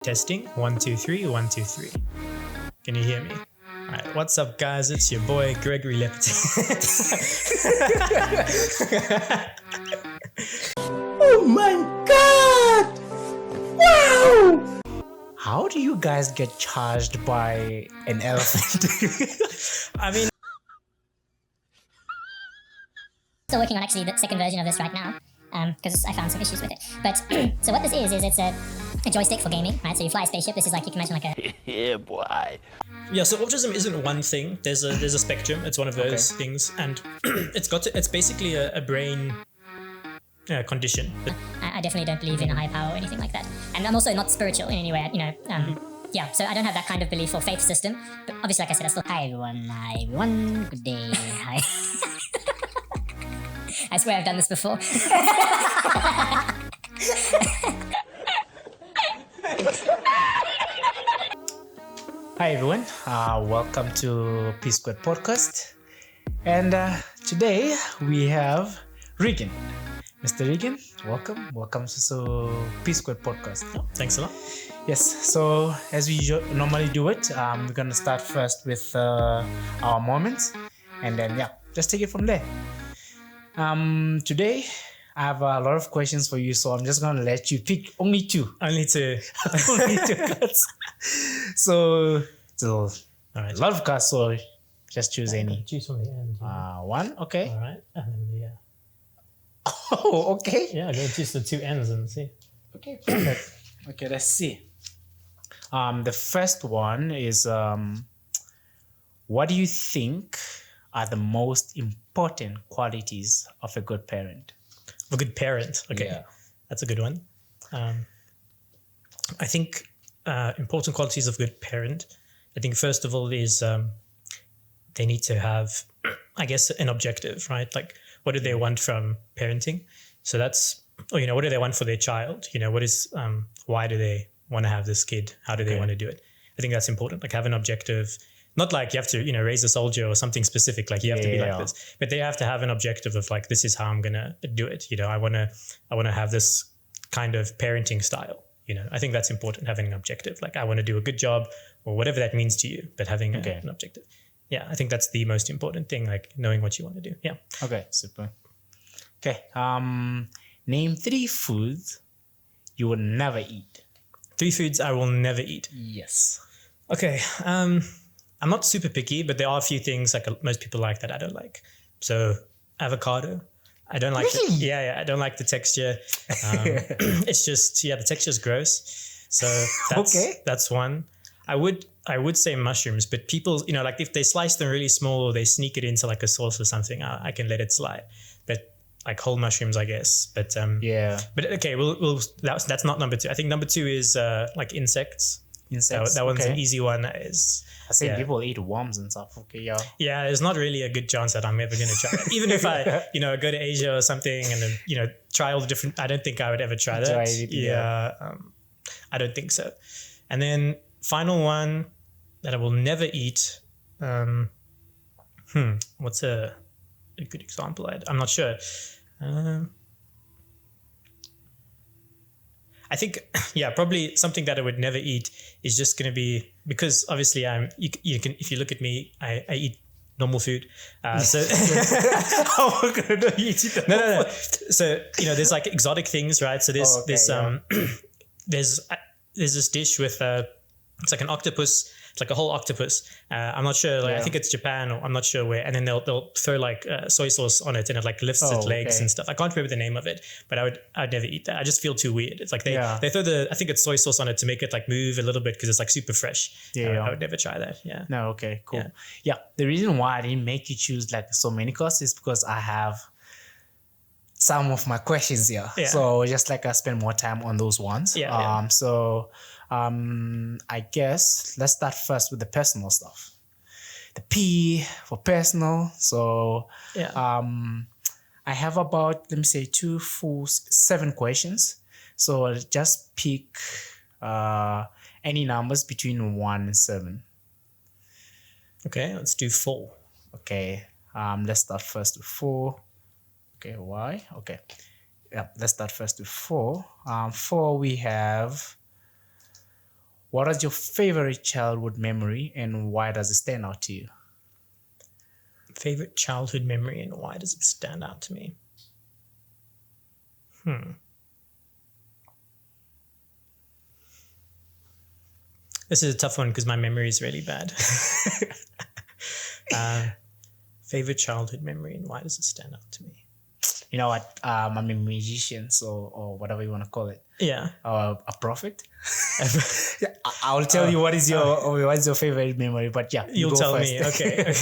Testing, 1, 2, 3, 1, 2, 3. Can you hear me? Alright, what's up guys? It's your boy Gregory Liebenberg. Oh my god! Wow! How do you guys get charged by an elephant? I mean, still working on actually the second version of this right now because I found some issues with it. But so what this is it's a joystick for gaming, right? So you fly a spaceship. This is like, you can imagine like a Yeah, boy. yeah, so autism isn't one thing. There's a spectrum. It's one of those things, and it's basically a brain condition. I definitely don't believe in a high power or anything like that. And I'm also not spiritual in any way, yeah, so I don't have that kind of belief or faith system. But obviously, like I said, I still... Hi everyone, good day, hi. I swear I've done this before. Hi everyone, welcome to P Squared Podcast. And today we have Reagan. Mr. Reagan, welcome to P Squared Podcast. Oh, thanks a lot. Yes, so as we normally do it, we're gonna start first with our moments, and then just take it from there. Today I have a lot of questions for you, so I'm just gonna let you pick only two. Only to Only two cards. So all right. a lot of cards, so just choose any. Choose from the end. One, okay. All right, and then Oh, okay. go choose the two ends and see. Okay, perfect. Okay, let's see. The first one is what do you think are the most important qualities of a good parent? A good parent. Okay, Yeah. That's a good one. I think important qualities of a good parent. I think first of all is they need to have, I guess, an objective, right? Like, what do they want from parenting? So that's, what do they want for their child? What is, why do they want to have this kid? How do they want to do it? I think that's important. Like, have an objective. Not like you have to, raise a soldier or something specific. Like you have to be like this, but they have to have an objective of like, this is how I'm gonna do it. I wanna have this kind of parenting style. I think that's important, having an objective. Like, I want to do a good job or whatever that means to you, but having an objective. Yeah, I think that's the most important thing. Like knowing what you want to do. Yeah. Okay, super. Okay. Name 3 foods you would never eat. 3 foods I will never eat. Yes. Okay. I'm not super picky, but there are a few things like most people like that I don't like. So avocado, I don't like Really? I don't like the texture. It's just, the texture is gross. So that's one. I would say mushrooms, but people, like if they slice them really small or they sneak it into like a sauce or something, I can let it slide. But like whole mushrooms, I guess. But But okay, that's not number 2. I think number 2 is like insects. That one's an easy one. I say people eat worms and stuff. Okay, yeah. Yeah, there's not really a good chance that I'm ever going to try that. Even if I, go to Asia or something and then, try all the different, I don't think I would ever try that. I don't think so. And then final one that I will never eat. What's a good example? I'm not sure. I think, probably something that I would never eat is just going to be, because obviously you can, if you look at me, I eat normal food. No. So, there's like exotic things, right? So there's there's this dish with, it's like an octopus. It's like a whole octopus. I'm not sure. I think it's Japan, or I'm not sure where. And then they'll throw like soy sauce on it, and it like lifts its legs and stuff. I can't remember the name of it, but I'd never eat that. I just feel too weird. It's like they throw I think it's soy sauce on it to make it like move a little bit because it's like super fresh. I would never try that. Yeah. No. Okay. Cool. Yeah. The reason why I didn't make you choose like so many courses is because I have some of my questions here. Yeah. So just like I spend more time on those ones. So. I guess let's start first with the personal stuff. The P for personal. So I have about, let me say, 2, 4, 7 questions. So I'll just pick any numbers between 1 and 7. Okay, let's do 4. Okay. Let's start first with 4. Okay, why? Okay. Yeah, let's start first with 4. 4 we have what is your favorite childhood memory and why does it stand out to you? Favorite childhood memory and why does it stand out to me? This is a tough one because my memory is really bad. Favorite childhood memory and why does it stand out to me? You know what? I'm a musician, so or whatever you want to call it. Yeah. A prophet. I'll tell you what is your favorite memory, but yeah, you'll tell first. me. Okay.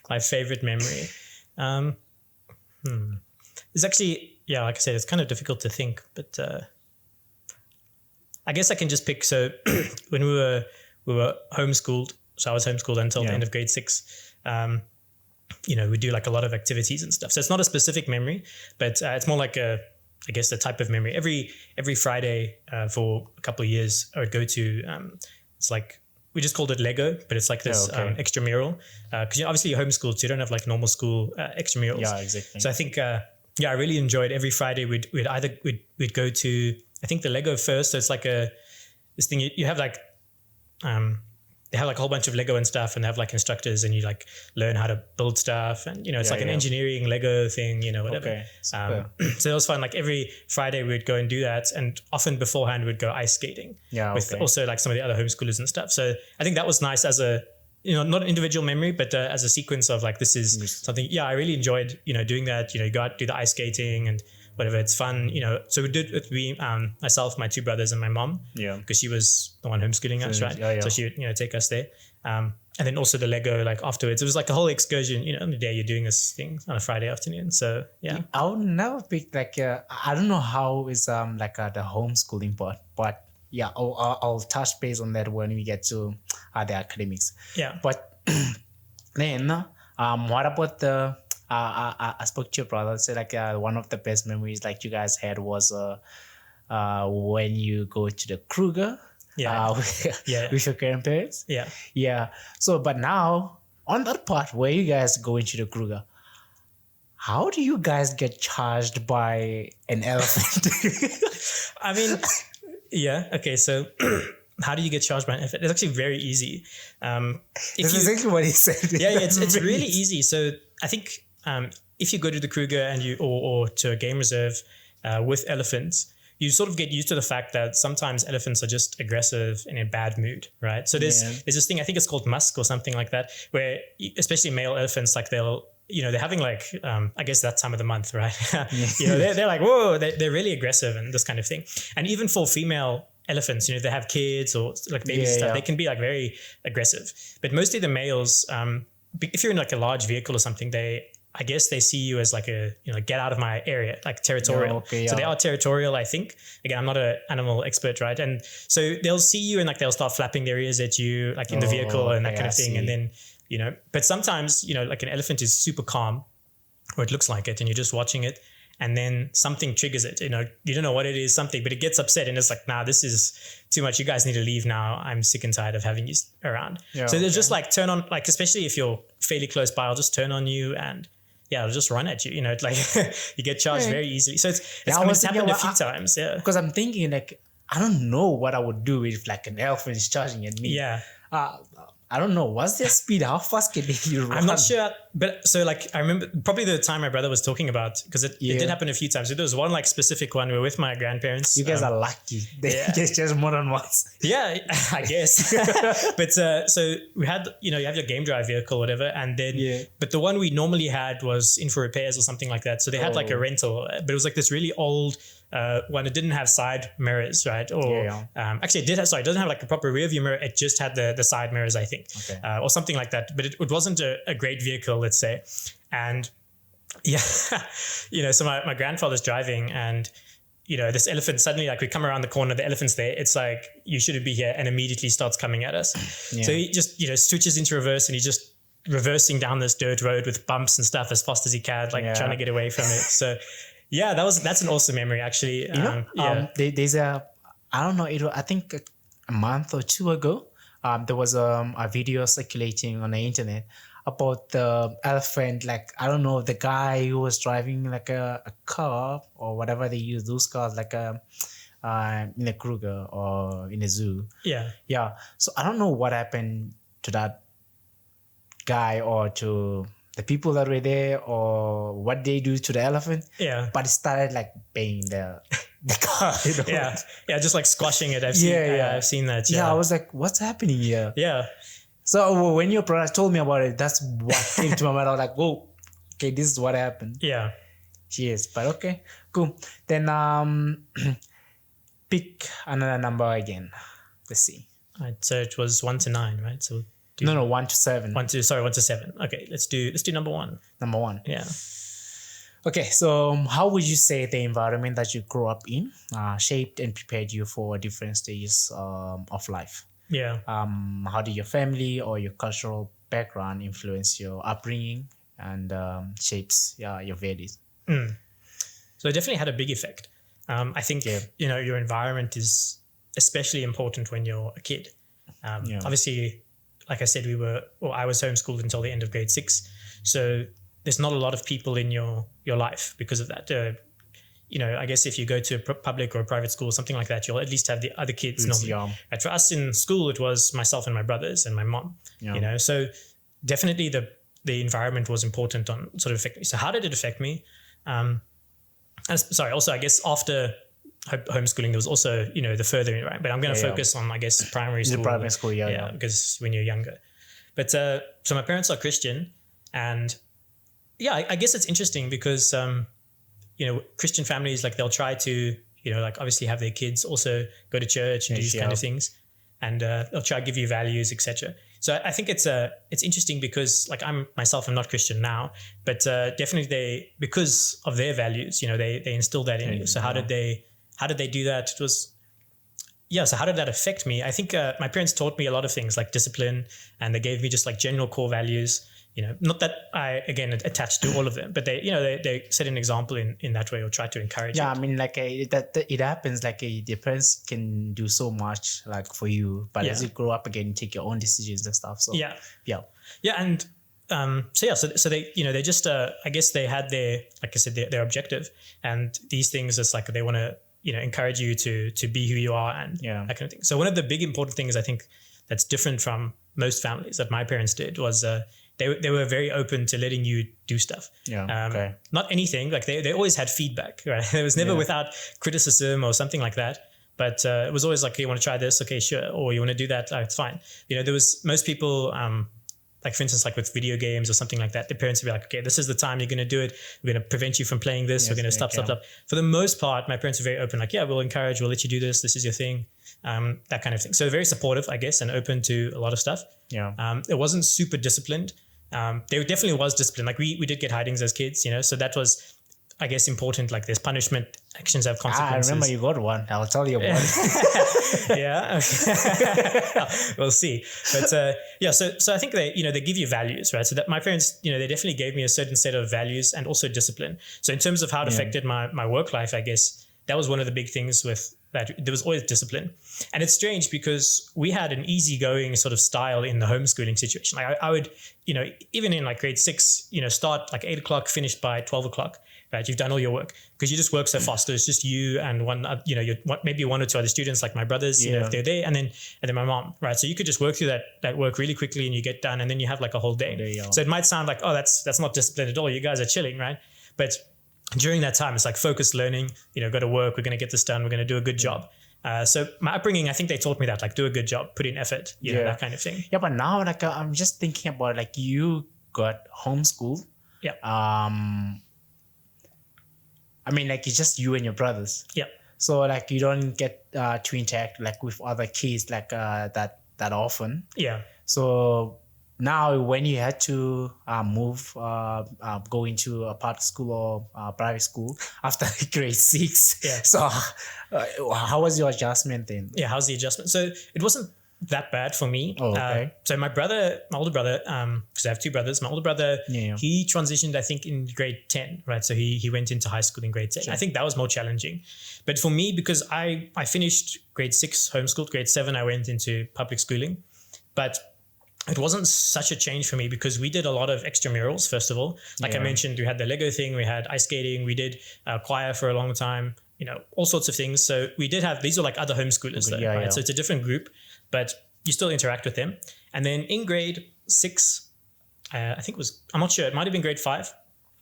My favorite memory. It's actually, like I said, it's kind of difficult to think, but I guess I can just pick. So when we were homeschooled, so I was homeschooled until the end of grade 6. We do like a lot of activities and stuff. So it's not a specific memory, but it's more like a type of memory. Every Friday for a couple of years, I would go to. It's like we just called it Lego, but it's like this extramural. Because obviously you're homeschooled, so you don't have like normal school extramurals. Yeah, exactly. So I think I really enjoyed every Friday. We'd go to, I think, the Lego first. So it's like this thing you have like they have like a whole bunch of Lego and stuff, and they have like instructors, and you like learn how to build stuff, and it's like an engineering Lego thing, whatever. Okay. So it was fun. Like every Friday we'd go and do that, and often beforehand we'd go ice skating. With also like some of the other homeschoolers and stuff. So I think that was nice as a not an individual memory, but as a sequence of like, this is something. Yeah, I really enjoyed doing that. You go out, do the ice skating and whatever. It's fun, So we did with myself, my 2 brothers, and my mom. Yeah. Because she was the one homeschooling us, right? Yeah. So she would take us there. And then also the Lego, like afterwards, it was like a whole excursion. On the day you're doing this thing on a Friday afternoon. So yeah. I would never pick like I don't know how is the homeschooling part, but yeah, I'll touch base on that when we get to the academics. Yeah. But then what about the I spoke to your brother. Said like one of the best memories like you guys had was when you go to the Kruger. With your grandparents. Yeah. So, but now on that part where you guys go into the Kruger, how do you guys get charged by an elephant? I mean, okay. So, how do you get charged by an elephant? It's actually very easy. That's exactly what he said. It's really easy. So, I think if you go to the Kruger and or to a game reserve with elephants, you sort of get used to the fact that sometimes elephants are just aggressive and in a bad mood, right? So there's this thing, I think it's called musk or something like that, where especially male elephants, like they're having like, I guess that time of the month, right? They're like, whoa, they're really aggressive and this kind of thing. And even for female elephants, they have kids or like babies and stuff, they can be like very aggressive. But mostly the males, if you're in like a large vehicle or something, I guess they see you as like a, get out of my area, like territorial. So they are territorial, I think. Again, I'm not an animal expert, right? And so they'll see you and like they'll start flapping their ears at you, like in the vehicle and that kind of thing. And then, but sometimes, like an elephant is super calm, or it looks like it, and you're just watching it. And then something triggers it, you don't know what it is, something, but it gets upset and it's like, nah, this is too much. You guys need to leave now. I'm sick and tired of having you around. So they'll just like turn on, like, especially if you're fairly close by, I'll just turn on you and it'll just run at you, like you get charged very easily. So it's happened a few times. Yeah. Because I'm thinking like, I don't know what I would do if like an elephant is charging at me. Yeah. I don't know. What's their speed? How fast can they run? I'm not sure. But so like, I remember probably the time my brother was talking about, because it did happen a few times. So there was one like specific one. We were with my grandparents. You guys are lucky. They get just more than once. Yeah, I guess. But so we had, you have your game drive vehicle, whatever. And then, but the one we normally had was in for repairs or something like that. So they had like a rental, but it was like this really old one. It didn't have side mirrors, right? Or actually it did have, sorry, it doesn't have like a proper rear view mirror. It just had the side mirrors, I think, or something like that. But it wasn't a great vehicle, let's say. And so my grandfather's driving and, this elephant suddenly, like we come around the corner, the elephant's there. It's like, you shouldn't be here, and immediately starts coming at us. So he just, switches into reverse and he's just reversing down this dirt road with bumps and stuff as fast as he can, like trying to get away from it. So that's an awesome memory, actually. There's I don't know, I think a month or 2 ago, there was a video circulating on the internet about the elephant. Like, I don't know, the guy who was driving like a car or whatever they use those cars, like in a Kruger or in a zoo. Yeah. Yeah. So I don't know what happened to that guy or to the people that were there or what they do to the elephant. Yeah. But it started like banging the car. You know? Yeah. Yeah. Just like squashing it. I've seen that. Yeah. I was like, what's happening here? Yeah. So when your brother told me about it, that's what came to my mind. I was like, whoa, okay, this is what happened. Yeah. Cheers. But okay, cool. Then pick another number again. Let's see. Right, so it was 1 to 9, right? So No, 1 to 7. 1 to 7. Okay, let's do number 1. Number 1. Yeah. Okay, so how would you say the environment that you grew up in shaped and prepared you for different stages of life? Yeah. How did your family or your cultural background influence your upbringing and shapes your values? So it definitely had a big effect. I think your environment is especially important when you're a kid. Obviously, like I said, I was homeschooled until the end of grade 6. So there's not a lot of people in your life because of that. I guess if you go to a public or a private school, something like that, you'll at least have the other kids normally. Right, for us in school, it was myself and my brothers and my mom. So definitely the environment was important on sort of affecting me. So how did it affect me? Also, I guess after homeschooling, there was also, the further environment. But I'm going to focus on, I guess, primary school. The primary school, because when you're younger. But so my parents are Christian, and I guess it's interesting because Christian families, like, they'll try to obviously have their kids also go to church and do these kind of things, and they'll try to give you values, etc. So I think it's interesting because, like, I'm not Christian now, but definitely because of their values, they instilled that in you. So how did they do that? It was so how did that affect me? I think my parents taught me a lot of things like discipline, and they gave me just like general core values. Not that I, again, attached to all of them, but they set an example in that way, or try to encourage it. I mean, like it happens, like the parents can do so much like for you, but as you grow up again, you take your own decisions and stuff. So and so they they just I guess they had their, like I said, their objective, and these things is like they want to encourage you to be who you are and that kind of thing. So one of the big important things I think that's different from most families that my parents did was they were very open to letting you do stuff. Not anything, like they always had feedback, right? It was never without criticism or something like that. But it was always like, you want to try this? Okay, sure. Or you want to do that? It's fine. There was most people, like for instance, like with video games or something like that, the parents would be like, okay, this is the time you're going to do it. We're going to prevent you from playing this. We're going to stop. For the most part, my parents were very open. Like, we'll encourage, we'll let you do this. This is your thing. That kind of thing. So very supportive, I guess, and open to a lot of stuff. It wasn't super disciplined. There definitely was discipline. Like we did get hidings as kids, so that was, I guess, important. Like there's punishment, actions have consequences. I remember you got one. I'll tell you about it. Yeah. Okay. We'll see. But so I think they give you values, right? So that my parents, they definitely gave me a certain set of values and also discipline. So in terms of how it affected my work life, I guess that was one of the big things with that. There was always discipline. And it's strange because we had an easygoing sort of style in the homeschooling situation. Like I would, even in like grade 6, start like 8 o'clock, finish by 12 o'clock, right? You've done all your work because you just work so fast. It's just you and maybe one or two other students, like my brothers, if they're there, and then my mom, right? So you could just work through that work really quickly and you get done, and then you have like a whole day. So it might sound like, oh, that's not disciplined at all. You guys are chilling, right? But during that time, it's like focused learning, go to work, we're going to get this done, we're going to do a good job. So my upbringing, I think they taught me that, like, do a good job, put in effort, that kind of thing. Yeah, but now, like, I'm just thinking about, like, you got homeschooled. Yeah. I mean, like, it's just you and your brothers. Yeah. So, like, you don't get to interact, like, with other kids, like, that often. Yeah. So now when you had to go into a public school or private school after grade 6, so how was your adjustment then? How's the adjustment? So it wasn't that bad for me. So my older brother, because I have two brothers, my older brother, he transitioned, I think, in grade 10, right? So he went into high school in grade 10. I think that was more challenging. But for me, because I finished grade 6 homeschooled, grade 7 I went into public schooling. But it wasn't such a change for me because we did a lot of extramurals, first of all. Like I mentioned, we had the Lego thing, we had ice skating, we did choir for a long time. all sorts of things. So we did have, these were like other homeschoolers though, right? So it's a different group, but you still interact with them. And then in grade 6, I think I'm not sure, it might have been grade 5.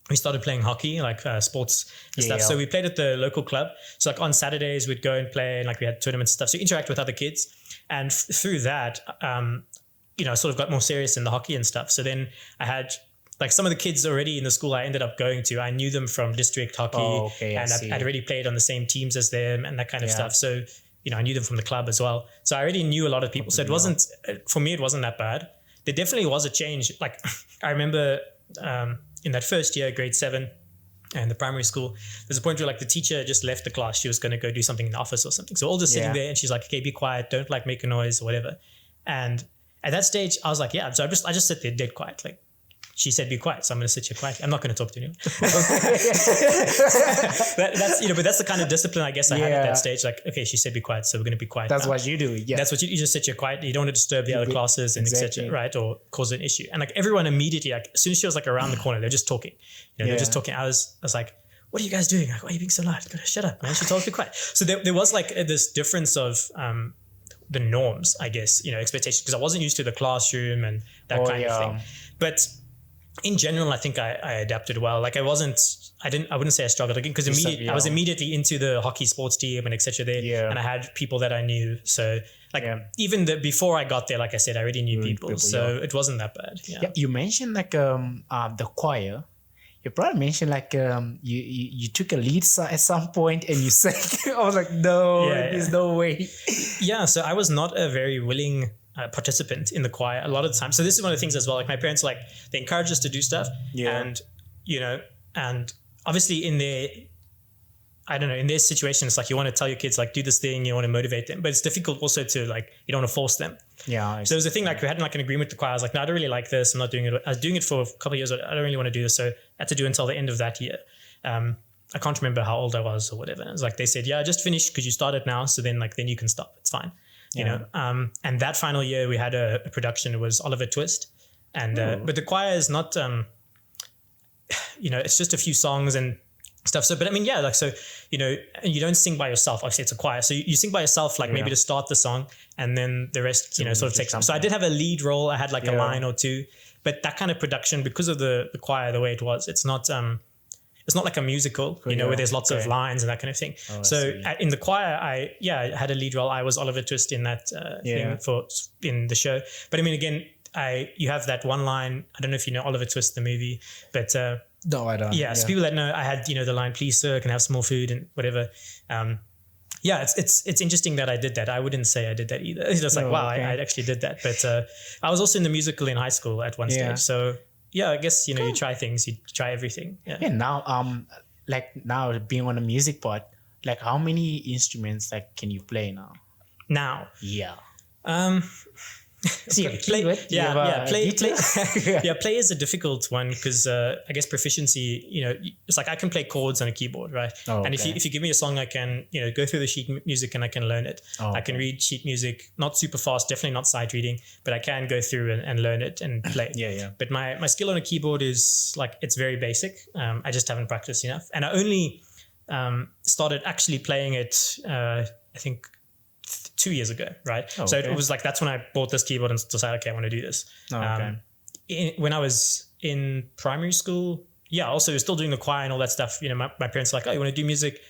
We started playing hockey, like sports and stuff. So we played at the local club. So like on Saturdays we'd go and play, and like we had tournaments and stuff. So you interact with other kids. And through that, I sort of got more serious in the hockey and stuff. So then I had like some of the kids already in the school I ended up going to. I knew them from district hockey, and I'd already played on the same teams as them and that kind of stuff. So, I knew them from the club as well. So I already knew a lot of people. So it wasn't, for me, it wasn't that bad. There definitely was a change. Like I remember in that first year, grade 7, and the primary school, there's a point where like the teacher just left the class. She was going to go do something in the office or something. So all just sitting there, and she's like, okay, be quiet. Don't like make a noise or whatever. And at that stage, I was like, yeah. So I just sit there dead quiet. Like she said, be quiet. So I'm going to sit here quiet. I'm not going to talk to anyone. But that's the kind of discipline I guess I had at that stage. Like, okay, she said, be quiet. So we're going to be quiet. That's what you do. Yeah. That's what you just sit here quiet. You don't want to disturb the other classes and etc. Right. Or cause an issue. And like everyone immediately, like as soon as she was like around the corner, they're just talking, they're just talking. I was like, what are you guys doing? Like, why are you being so loud? Shut up, man. She told us to be quiet. So there was like this difference of, the norms, I guess, expectations, because I wasn't used to the classroom and that kind of thing. But in general, I think I adapted well. Like I wouldn't say I struggled again, because I was immediately into the hockey sports team and etc. there, and I had people that I knew. So like even before I got there, like I said, I already knew people, so it wasn't that bad. Yeah. You mentioned like the choir. You probably mentioned like you took a lead at some point and you sang. I was like, no, there's no way. Yeah, so I was not a very willing participant in the choir a lot of the time. So this is one of the things as well. Like my parents, like they encourage us to do stuff, and and obviously in their situation, it's like you want to tell your kids like do this thing, you want to motivate them, but it's difficult also to like you don't want to force them. Yeah. So it was a thing like we had like an agreement with the choir. I was like, no, I don't really like this. I'm not doing it. I was doing it for a couple of years. I don't really want to do this. So I had to do it until the end of that year. I can't remember how old I was or whatever. It was like they said, yeah, just finish because you started now. So then then you can stop. It's fine. And that final year we had a production. It was Oliver Twist, and but the choir is not. It's just a few songs and stuff. So, but I mean, you don't sing by yourself. Obviously, it's a choir. So you sing by yourself, like maybe to start the song, and then the rest, sort of takes time. So I did have a lead role. I had like a line or two, but that kind of production, because of the choir, the way it was, it's not like a musical, where there's lots of lines and that kind of thing. So in the choir, I had a lead role. I was Oliver Twist in that thing in the show. But I mean, again, you have that one line. I don't know if you know Oliver Twist, the movie, but no, I don't. Yeah, so people that know, I had the line, "Please, sir, can I have some more food?" and whatever. It's interesting that I did that. I wouldn't say I did that either. It's just like, wow, I actually did that. But I was also in the musical in high school at one stage. So yeah, I guess cool. You try things, you try everything. Yeah. Now now being on the music part, like how many instruments like can you play now? Now, play is a difficult one because I guess proficiency, it's like I can play chords on a keyboard, right? And if you give me a song, I can go through the sheet music and I can learn it. I can read sheet music, not super fast, definitely not sight reading, but I can go through and learn it and play. But my skill on a keyboard is like, it's very basic. I just haven't practiced enough, and I only started actually playing it I think 2 years ago, right? So it was like, that's when I bought this keyboard and decided, okay, I want to do this. When I was in primary school, also still doing the choir and all that stuff, my parents were like, oh, you want to do music?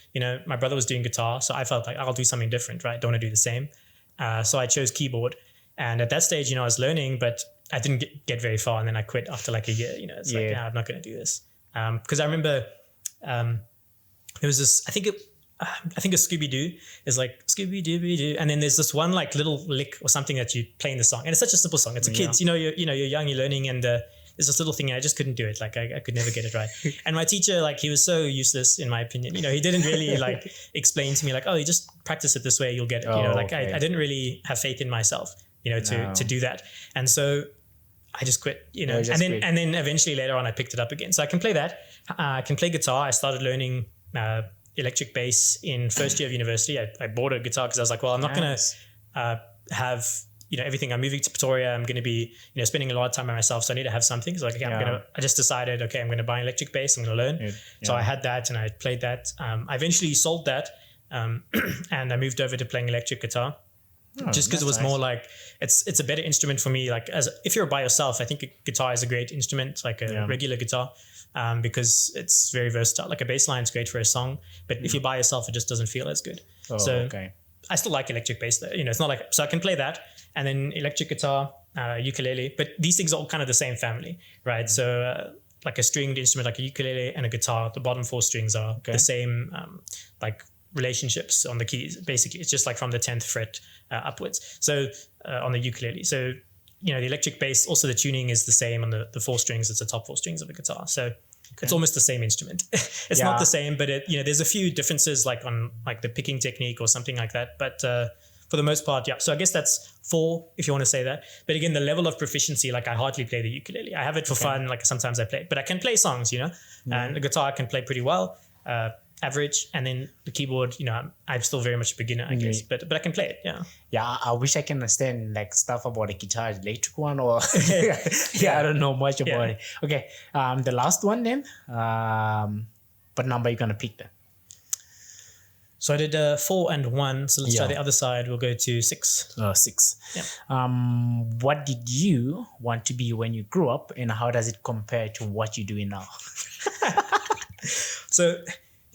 My brother was doing guitar, so I felt like I'll do something different, right? Don't want to do the same. So I chose keyboard, and at that stage, I was learning, but I didn't get very far, and then I quit after like a year. It's like, I'm not going to do this, because I remember there was this, I think a Scooby-Doo is like Scooby-Doo, and then there's this one like little lick or something that you play in the song, and it's such a simple song. It's a kid's, you're young, you're learning, and there's this little thing, and I just couldn't do it. Like I could never get it right. And my teacher, like, he was so useless in my opinion. He didn't really like explain to me like, oh, you just practice it this way, you'll get it. I didn't really have faith in myself, to do that, and so I just quit. And then eventually later on I picked it up again. So I can play that. I can play guitar. I started learning electric bass in first year of university. I bought a guitar because I was like, well, I'm not going to have everything. I'm moving to Pretoria. I'm going to be spending a lot of time by myself, so I need to have something. So I just decided, okay, I'm going to buy an electric bass. I'm going to learn. So I had that and I played that. I eventually sold that and I moved over to playing electric guitar. Just because it was more like it's a better instrument for me. Like if you're by yourself, I think a guitar is a great instrument, like a regular guitar, because it's very versatile. Like a bass line is great for a song, but if you're by yourself, it just doesn't feel as good. I still like electric bass though. It's not like, so I can play that, and then electric guitar, ukulele, but these things are all kind of the same family, right? So like a stringed instrument like a ukulele and a guitar, the bottom 4 strings are the same like relationships on the keys. Basically, it's just like from the 10th fret upwards. So on the ukulele. So, the electric bass, also the tuning is the same on the 4 strings. It's the top 4 strings of a guitar. So it's almost the same instrument. It's not the same, but there's a few differences like on like the picking technique or something like that. But for the most part, So I guess that's 4 if you want to say that. But again, the level of proficiency, like I hardly play the ukulele. I have it for fun. Like sometimes I play, but I can play songs, and the guitar I can play pretty well. Average, and then the keyboard, I'm still very much a beginner, I guess, but I can play it. I wish I can understand like stuff about the guitar, electric one, or I don't know much about it. Okay, the last one then, what number are you gonna pick then? So I did 4 and 1, so let's try the other side. We'll go to 6. 6. What did you want to be when you grew up, and how does it compare to what you're doing now? So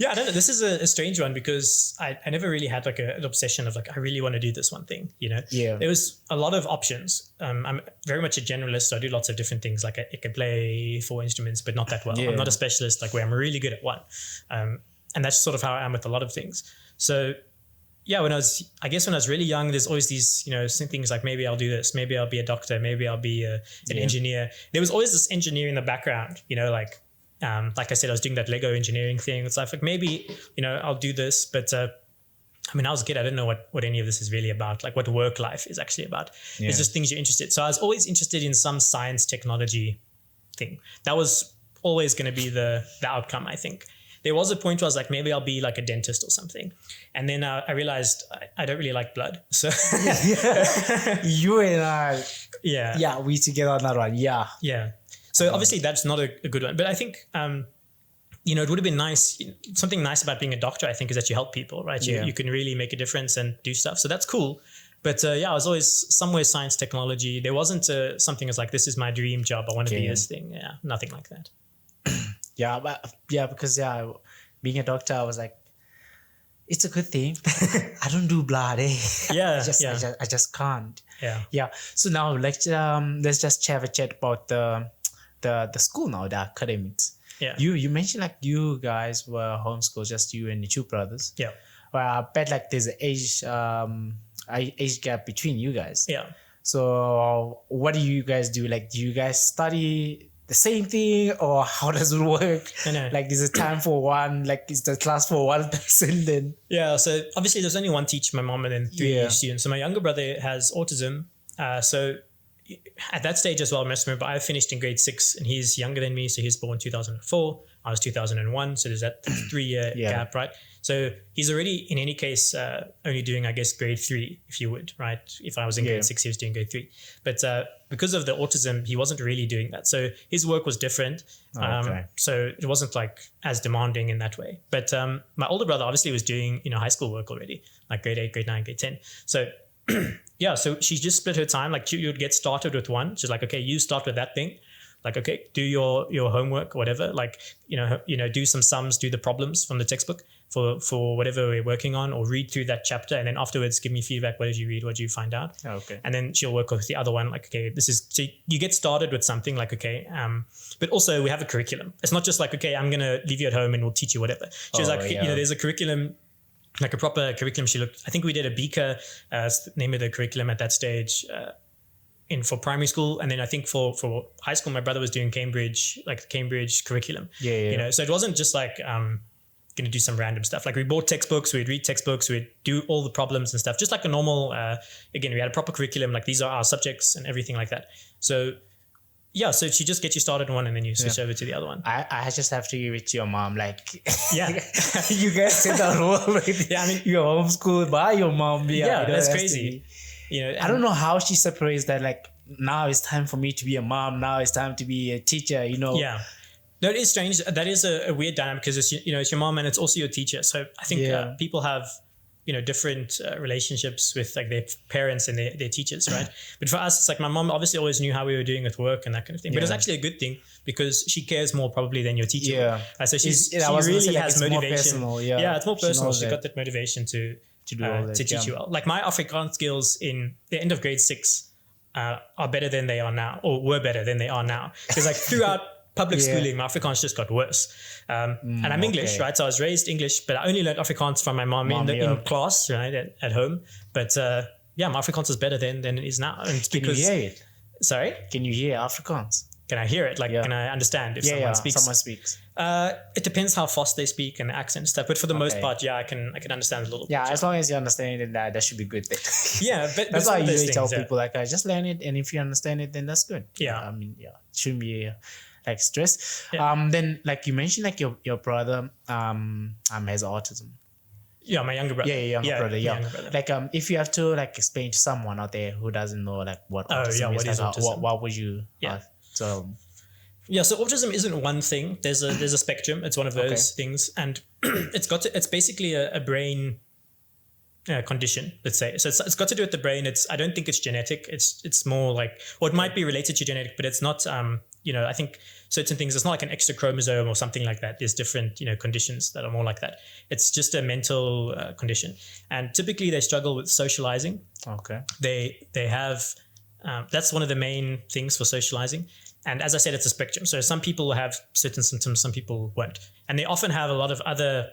I don't know. This is a strange one because I never really had like an obsession of like, I really want to do this one thing, There was a lot of options. I'm very much a generalist, so I do lots of different things. Like I can play 4 instruments, but not that well. I'm not a specialist, like where I'm really good at one. And that's sort of how I am with a lot of things. So when I was really young, there's always these, things like maybe I'll do this, maybe I'll be a doctor, maybe I'll be an engineer. There was always this engineer in the background, like I said, I was doing that Lego engineering thing. It's like maybe, I'll do this, but I was a kid. I didn't know what any of this is really about, like what work life is actually about. It's just things you're interested. So I was always interested in some science technology thing. That was always going to be the outcome, I think. There was a point where I was like, maybe I'll be like a dentist or something. And then I realized I don't really like blood. So you and I, we together on that one. Yeah. So obviously that's not a good one, but I think, it would have been nice. Something nice about being a doctor, I think, is that you help people, right? You can really make a difference and do stuff. So that's cool. But I was always somewhere science technology. There wasn't something as like, this is my dream job. I want to be this thing. Yeah, nothing like that. Because being a doctor, I was like, it's a good thing. I don't do blood, eh? I just can't. So now let's just have a chat about the school now, the academics. You mentioned like you guys were homeschooled, just you and your 2 brothers. Well, I bet like there's an age gap between you guys. So what do you guys do? Like, do you guys study the same thing, or how does it work? Like, is it time for one? Like, is the class for one person then? So obviously there's only one teacher, my mom, and then 3 students. So my younger brother has autism. So at that stage as well, I must remember I finished in grade 6, and he's younger than me. So he was born 2004. I was 2001. So there's that 3-year gap, right? So he's already, in any case, only doing, I guess, grade 3, if you would, right? If I was in grade 6, he was doing grade 3. But because of the autism, he wasn't really doing that. So his work was different. So it wasn't like as demanding in that way. But my older brother obviously was doing, high school work already, like grade 8, grade 9, grade 10. So so she just split her time. Like you would get started with one. She's like, okay, you start with that thing. Like, okay, do your homework or whatever. Like, do some sums, do the problems from the textbook for whatever we're working on, or read through that chapter. And then afterwards, give me feedback. What did you read? What did you find out? And then she'll work with the other one. Like, okay, so you get started with something like, okay. But also we have a curriculum. It's not just like, okay, I'm going to leave you at home and we'll teach you whatever. She was like, there's a curriculum, like a proper curriculum. I think we did a Beaker, the name of the curriculum at that stage, for primary school. And then I think for high school, my brother was doing Cambridge, like the Cambridge curriculum. So it wasn't just like, going to do some random stuff. Like we bought textbooks, we'd read textbooks, we'd do all the problems and stuff, just like a normal, again, we had a proper curriculum, like these are our subjects and everything like that. So so she just gets you started on one and then you switch over to the other one. I just have to give it to your mom. Like, you guys said that already. You're homeschooled by your mom. That's crazy. I don't know how she separates that. Like, now it's time for me to be a mom. Now it's time to be a teacher. Yeah. No, it is strange. That is a weird dynamic because it's your mom and it's also your teacher. So I think people have different relationships with like their parents and their teachers, right? But for us, it's like my mom obviously always knew how we were doing with work and that kind of thing. But it's actually a good thing because she cares more probably than your teacher. Yeah. So she really has motivation. It's more personal. She got that motivation to do all that, to teach you well. Like my Afrikaans skills in the end of grade 6 are better than they are now, or were better than they are now. Because like throughout public schooling, my Afrikaans just got worse. And I'm English, right? So I was raised English, but I only learned Afrikaans from my mom in class, right, at home. But my Afrikaans is better than it is now. And it's because, can you hear it? Sorry? Can you hear Afrikaans? Can I hear it? Like, can I understand if someone speaks? Someone speaks. It depends how fast they speak and the accent and stuff. But for the most part, I can understand a little bit. Yeah, as long as you understand it, that should be good. Yeah, but that's why I usually tell people like, just learn it, and if you understand it, then that's good. Yeah, I mean, it shouldn't be like stress. Yeah. Then like you mentioned, like your brother has autism. Yeah, my younger brother. Younger brother. Like if you have to like explain to someone out there who doesn't know like what autism is, autism? What would you so autism isn't one thing. There's a spectrum. It's one of those things, and it's basically a brain condition, let's say. So it's got to do with the brain. I don't think it's genetic. It's more like, or it might be related to genetic, but it's not. I think certain things. It's not like an extra chromosome or something like that. There's different conditions that are more like that. It's just a mental condition, and typically they struggle with socializing. Okay. They have. That's one of the main things for socializing. And as I said, it's a spectrum. So some people have certain symptoms, some people won't. And they often have a lot of other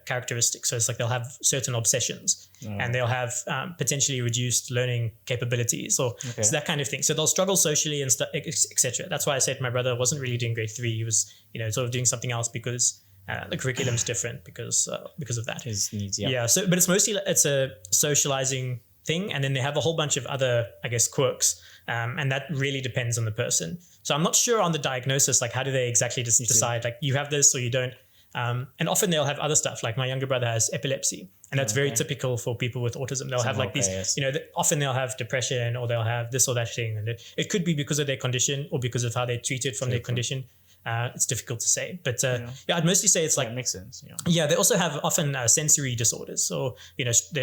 characteristics. So it's like they'll have certain obsessions and they'll have potentially reduced learning capabilities or so that kind of thing. So they'll struggle socially and etc. That's why I said my brother wasn't really doing grade 3. He was, sort of doing something else because the curriculum's different because of that. His needs, So, but it's mostly, it's a socializing thing. And then they have a whole bunch of other, quirks. And that really depends on the person. So I'm not sure on the diagnosis, like how do they exactly decide, like you have this or you don't. And often they'll have other stuff, like my younger brother has epilepsy. And that's very typical for people with autism. They'll have like these, often they'll have depression or they'll have this or that thing. And it could be because of their condition or because of how they're treated from their condition. It's difficult to say. But I'd mostly say it's like... That makes sense. Yeah, they also have often sensory disorders. So,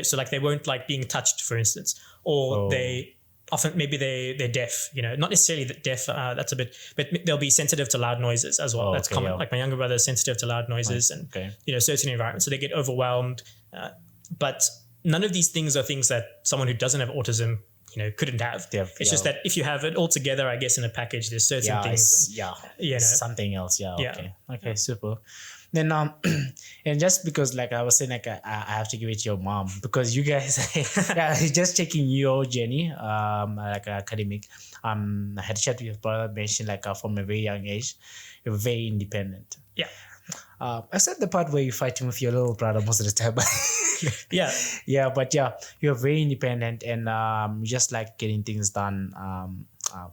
so like they won't like being touched, for instance, or they... Often maybe they're deaf, not necessarily deaf, that's a bit, but they'll be sensitive to loud noises as well. That's common. Like my younger brother is sensitive to loud noises and, certain environments. So they get overwhelmed. But none of these things are things that someone who doesn't have autism, couldn't have. It's just that if you have it all together, I guess in a package, there's certain things. Something else. Okay, super. Then and just because like I was saying, like I have to give it to your mom because you guys just checking your journey like academic. I had a chat with your brother, mentioned like from a very young age you're very independent. Except the part where you're fighting with your little brother most of the time. But you're very independent and just like getting things done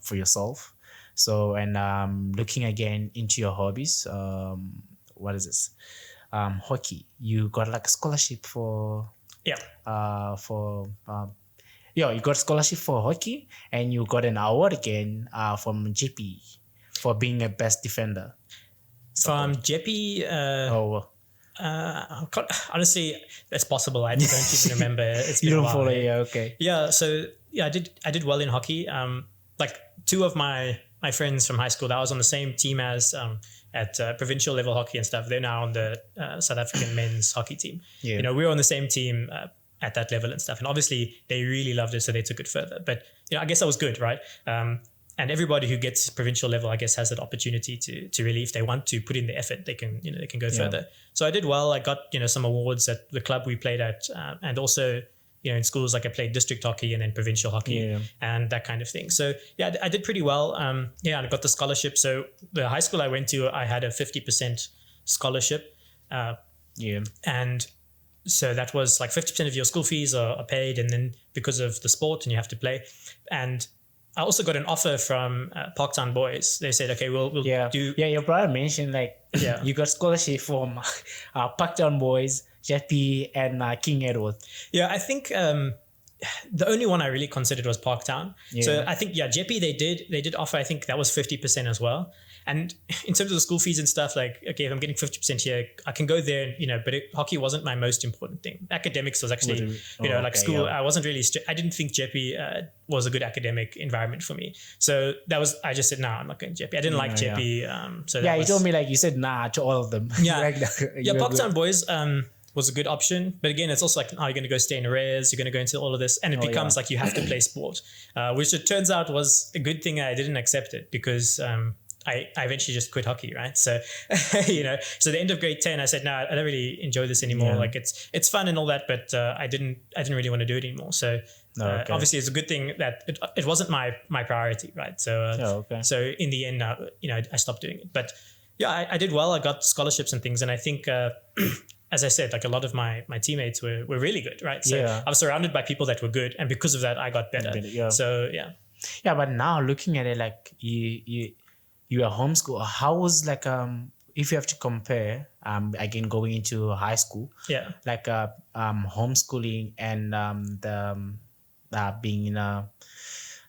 for yourself. So and looking again into your hobbies. What is this? Hockey. You got like a scholarship for you got a scholarship for hockey, and you got an award again from JP for being a best defender. From JP? Honestly, that's possible. I don't even remember. It's been you don't a while. Follow, okay. Yeah, so I did well in hockey. Like two of my friends from high school that I was on the same team as at provincial level hockey and stuff. They're now on the South African men's hockey team. We were on the same team at that level and stuff. And obviously they really loved it, so they took it further. But I guess that was good, right? And everybody who gets provincial level, I guess, has that opportunity to really, if they want to put in the effort, they can go further. So I did well. I got some awards at the club we played at, and also in schools, like I played district hockey and then provincial hockey and that kind of thing. So I did pretty well. And I got the scholarship. So the high school I went to, I had a 50% scholarship. And so that was like 50% of your school fees are paid, and then because of the sport and you have to play. And I also got an offer from Parktown Boys. They said, okay, we'll do... Yeah, your brother mentioned like you got scholarship from Parktown Boys, JP, and King Edward. Yeah, I think the only one I really considered was Parktown. Yeah. So I think, Jeppy, they did offer, I think that was 50% as well. And in terms of the school fees and stuff, like, okay, if I'm getting 50% here, I can go there, but hockey wasn't my most important thing. Academics was actually, school. I wasn't really, I didn't think Jeppy was a good academic environment for me. So I just said, no, I'm not going to Jeppy. I didn't like Jeppy. You told me, like, you said nah to all of them. Yeah. Parktown Boys, was a good option. But again, it's also like, you're going to go stay in res, you're going to go into all of this. And it becomes like you have to play sport, which it turns out was a good thing. I didn't accept it because I eventually just quit hockey, right? So, so the end of grade 10, I said, no, I don't really enjoy this anymore. Yeah. Like it's fun and all that, but I didn't really want to do it anymore. So obviously it's a good thing that it wasn't my priority, right? So, so in the end, I stopped doing it. But yeah, I did well. I got scholarships and things. And I think, as I said, like a lot of my teammates were really good, right? So I was surrounded by people that were good. And because of that, I got better. So, yeah. Yeah, but now looking at it, like you are homeschool. How was like, if you have to compare, again, going into high school, like homeschooling and being in a,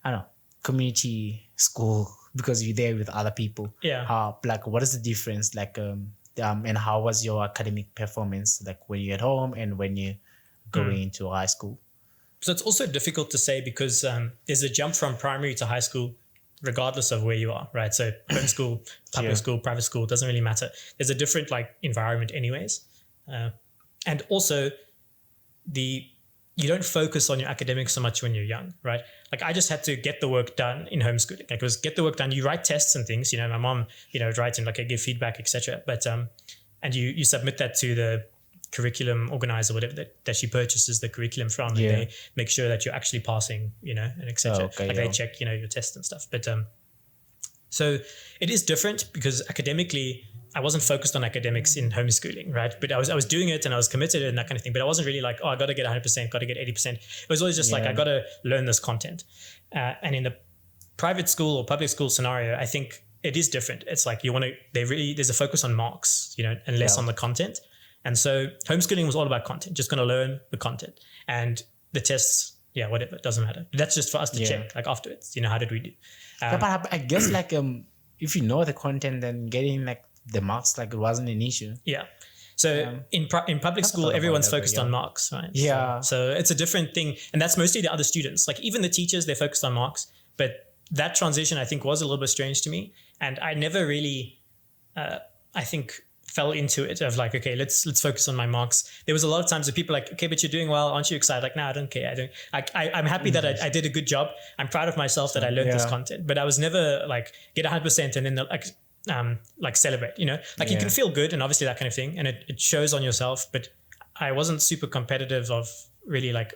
I don't know, community school because you're there with other people. Yeah. Like, what is the difference? Like, and how was your academic performance, like when you're at home and when you're going into high school? So it's also difficult to say because there's a jump from primary to high school, regardless of where you are, right? So homeschool, public school, private school, doesn't really matter. There's a different environment anyways. And also you don't focus on your academics so much when you're young, right? Like I just had to get the work done in homeschooling. Like it was get the work done. You write tests and things, my mom, writes and I give feedback, etc. But, and you submit that to the curriculum organizer, whatever that she purchases the curriculum from, and they make sure that you're actually passing, and etc. They check, your tests and stuff. But, so it is different because academically, I wasn't focused on academics in homeschooling, right? But I was doing it and I was committed and that kind of thing. But I wasn't really like, I got to get 100%, got to get 80%. It was always just like, I got to learn this content. And in the private school or public school scenario, I think it is different. It's like there's a focus on marks, and less on the content. And so homeschooling was all about content, just going to learn the content and the tests. Yeah, whatever, it doesn't matter. That's just for us to check afterwards, how did we do? But I guess if you know the content, then getting the marks it wasn't an issue. Yeah. So in public school, everyone's focused on marks, right? Yeah. So it's a different thing. And that's mostly the other students. Like even the teachers, they're focused on marks. But that transition, I think, was a little bit strange to me. And I never really, I think, fell into it of like, okay, let's focus on my marks. There was a lot of times that people like, okay, but you're doing well. Aren't you excited? Like, no, I don't care. I'm happy that I did a good job. I'm proud of myself that I learned this content. But I was never like, get 100% and then celebrate, you can feel good and obviously that kind of thing. And it shows on yourself, but I wasn't super competitive of really like,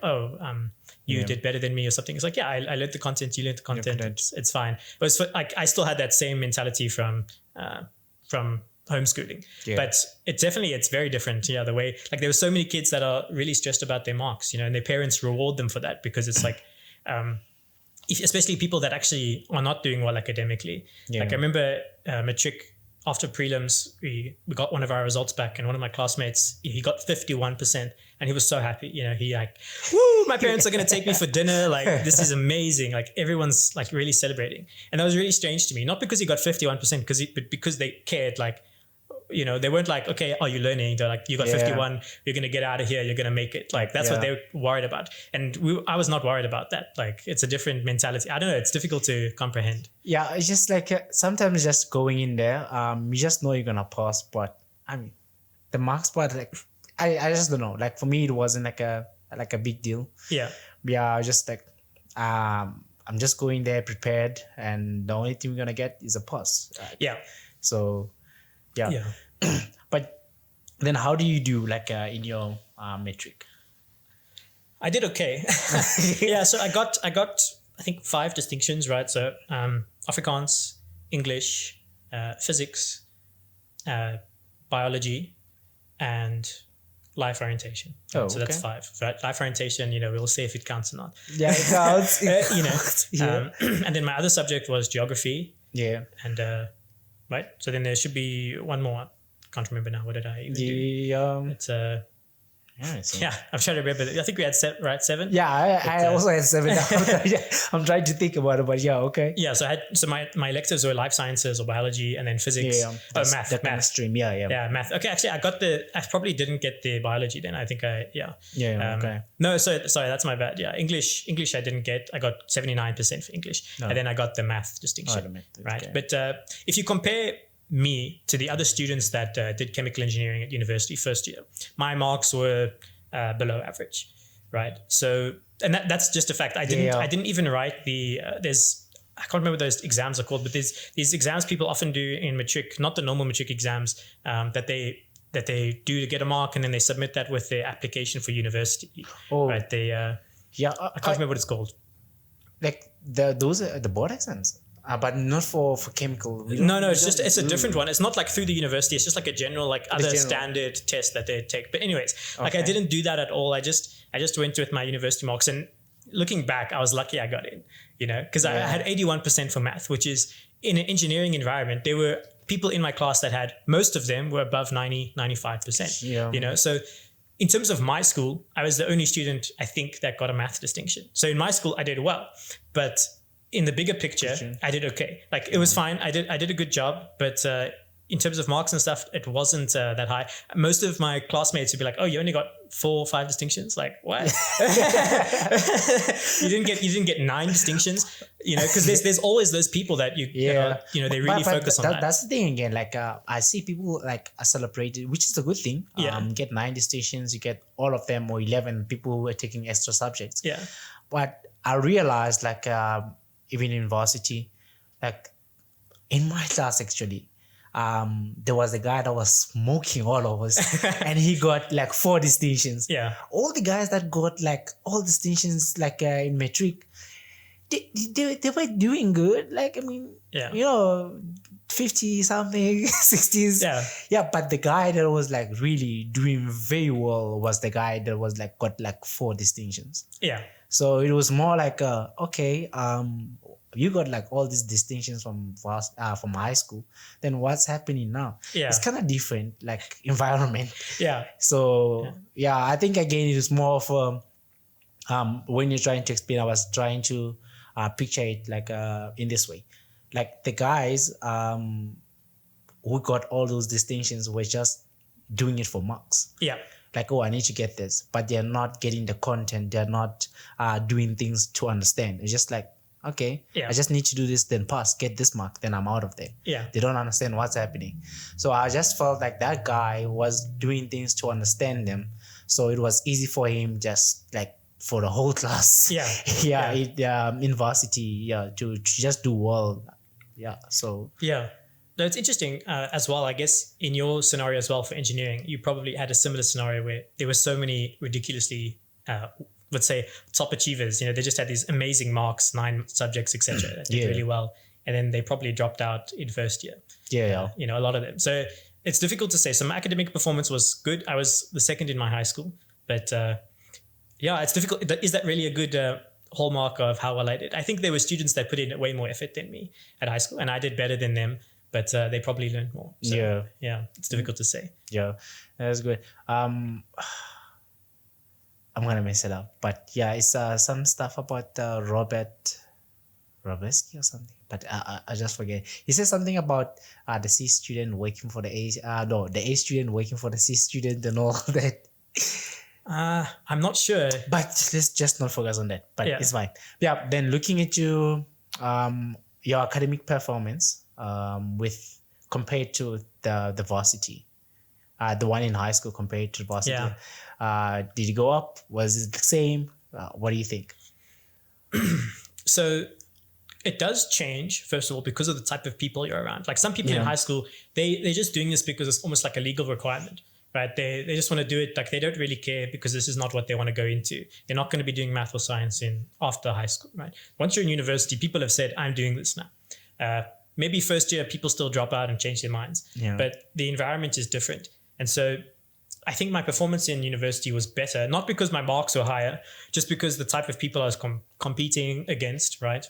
you did better than me or something. It's like, I learned the content, you learned the content. It's fine. But I still had that same mentality from homeschooling, but it's very different. The way, like there were so many kids that are really stressed about their marks, and their parents reward them for that because it's like, especially people that actually are not doing well academically. Like I remember matric after prelims, we got one of our results back and one of my classmates, he got 51% and he was so happy. He like, woo, my parents are going to take me for dinner. Like, this is amazing. Like everyone's like really celebrating. And that was really strange to me. Not because he got 51%, but because they cared. Like, they weren't like, okay, are you learning? They're like, you got 51, you're going to get out of here, you're going to make it. Like, that's what they were worried about. And I was not worried about that. Like, it's a different mentality. I don't know. It's difficult to comprehend. Yeah. It's just like, sometimes just going in there, you just know you're going to pass. But I mean, the marks part, like, I just don't know. Like, for me, it wasn't like a big deal. Yeah. Yeah. Just like, I'm just going there prepared. And the only thing we're going to get is a pass. Right? Yeah. So, yeah. But then how do you do in your metric? I did okay. Yeah, so I got I think 5 distinctions, right? So Afrikaans, English, physics, biology, and life orientation. Oh, so that's 5, right? Life orientation, we'll see if it counts or not. Yeah, it counts. And then my other subject was geography. Yeah. And right, so then there should be one more. I can't remember now. What did I even do? It's Yeah, I'm trying to remember. I think we had 7. Yeah, I also had 7. I'm trying to think about it, but yeah, okay. Yeah, so my electives were life sciences or biology, and then physics. Math. That math stream. Yeah, math. Okay, actually, I probably didn't get the biology then. I think okay. No, sorry, that's my bad. Yeah, English I didn't get. I got 79% for English, and then I got the math distinction. Right, okay. But if you compare me to the other students that did chemical engineering at university first year, my marks were below average, right? So, and that's just a fact. I didn't even write the I can't remember what those exams are called, but there's these exams people often do in matric, not the normal matric exams, that they do to get a mark, and then they submit that with their application for university. Right? I can't remember what it's called. Like those are the board exams. But not for chemical. No, it's a different one. It's not like through the university. It's just like a general standard test that they take. But anyways, like I didn't do that at all. I just went with my university marks, and looking back, I was lucky I got in. Because I had 81% for math, which is in an engineering environment. There were people in my class that had, most of them were above 95%. Yeah. So in terms of my school, I was the only student I think that got a math distinction. So in my school, I did well, but in the bigger picture, I did okay. Like it was fine. I did a good job, but in terms of marks and stuff, it wasn't that high. Most of my classmates would be like, "Oh, you only got 4 or 5 distinctions." Like what? you didn't get 9 distinctions. Because there's always those people that they really focus on that. That's the thing again. Like I see people like are celebrated, which is a good thing. Get 9 distinctions, you get all of them, or 11 people who are taking extra subjects. Yeah, but I realized like. Even in varsity, like in my class actually, there was a guy that was smoking all of us and he got like 4 distinctions. Yeah. All the guys that got like all distinctions like in matric, they were doing good. Like, I mean, 50 something, 60s. Yeah. Yeah. But the guy that was like really doing very well was the guy that was like got like 4 distinctions. Yeah. So it was more like, you got like all these distinctions from high school. Then what's happening now? Yeah. It's kind of different, like environment. Yeah. So I think again it is more of when you're trying to explain. I was trying to picture it like in this way, like the guys who got all those distinctions were just doing it for marks. Yeah. Like, I need to get this, but they're not getting the content. They're not doing things to understand. It's just like, okay, I just need to do this, then pass, get this mark, then I'm out of there. Yeah. They don't understand what's happening. So I just felt like that guy was doing things to understand them. So it was easy for him, just like for the whole class. Yeah. In varsity, to just do well. Yeah. So. Yeah. No, it's interesting as well. I guess in your scenario as well for engineering, you probably had a similar scenario where there were so many ridiculously, let's say, top achievers. They just had these amazing marks, 9 subjects, etc. that did really well, and then they probably dropped out in first year. Yeah. A lot of them. So it's difficult to say. So my academic performance was good. I was the second in my high school, but it's difficult. Is that really a good hallmark of how well I did? I think there were students that put in way more effort than me at high school, and I did better than them. But they probably learned more. So, it's difficult to say. Yeah, that's good. I'm gonna mess it up, but it's some stuff about Robeski or something. But I just forget. He said something about the C student working for the A. The A student working for the C student and all that. I'm not sure. But let's just not focus on that. But it's fine. Yeah. Then looking at your academic performance. With compared to the varsity, the one in high school compared to the varsity, did it go up? Was it the same? What do you think? So it does change, first of all, because of the type of people you're around. Like some people in high school, they're just doing this because it's almost like a legal requirement, right? They just want to do it. Like they don't really care because this is not what they want to go into. They're not going to be doing math or science after high school, right? Once you're in university, people have said, I'm doing this now. Maybe first year people still drop out and change their minds, but the environment is different. And so I think my performance in university was better, not because my marks were higher, just because the type of people I was competing against, right?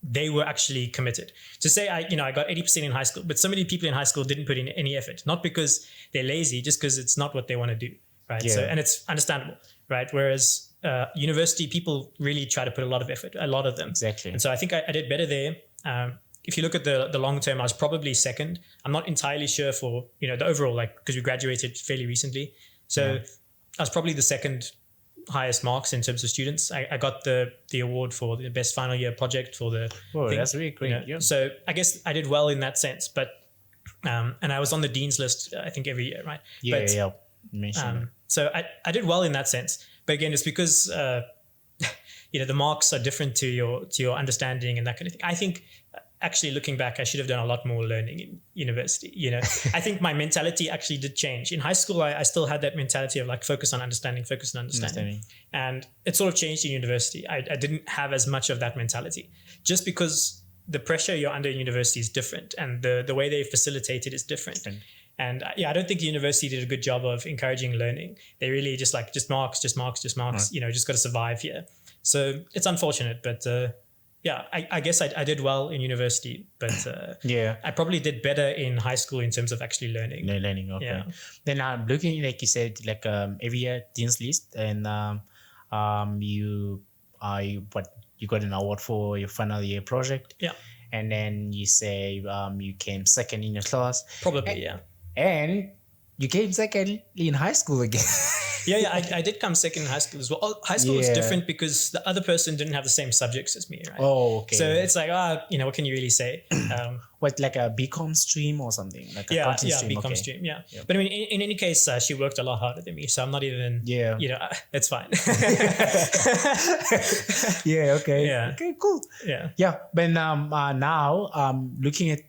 They were actually committed. To say I got 80% in high school, but so many people in high school didn't put in any effort, not because they're lazy, just because it's not what they want to do, right? Yeah. So, and it's understandable, right? Whereas university, people really try to put a lot of effort, a lot of them. Exactly. And so I think I did better there. If you look at the long term, I was probably second. I'm not entirely sure for, the overall, like, because we graduated fairly recently. So I was probably the second highest marks in terms of students. I got the award for the best final year project for the thing. That's really great. So I guess I did well in that sense, but and I was on the dean's list, I think, every year, right? So I did well in that sense. But again, it's because the marks are different to your understanding and that kind of thing. I think actually looking back, I should have done a lot more learning in university. I think my mentality actually did change. In high school, I still had that mentality of like focus on understanding. And it sort of changed in university. I didn't have as much of that mentality just because the pressure you're under in university is different and the way they facilitate it is different. And I don't think the university did a good job of encouraging learning. They really just marks, just got to survive here. So it's unfortunate, but I guess I did well in university, but I probably did better in high school in terms of actually learning. Okay. Yeah. Then I'm looking, like you said, like every year Dean's List, and you got an award for your final year project. Yeah. And then you say you came second in your class. Probably, And you came second in high school again. I did come second in high school as well. High school was different because the other person didn't have the same subjects as me, right? Oh, okay. So it's like, what can you really say? What, like a BCom stream or something? Like a accounting stream? BCom stream, yeah. Yep. But I mean, in any case, she worked a lot harder than me, so I'm not even, it's fine. Okay. Yeah. Okay, cool. Yeah. Yeah, but now looking at,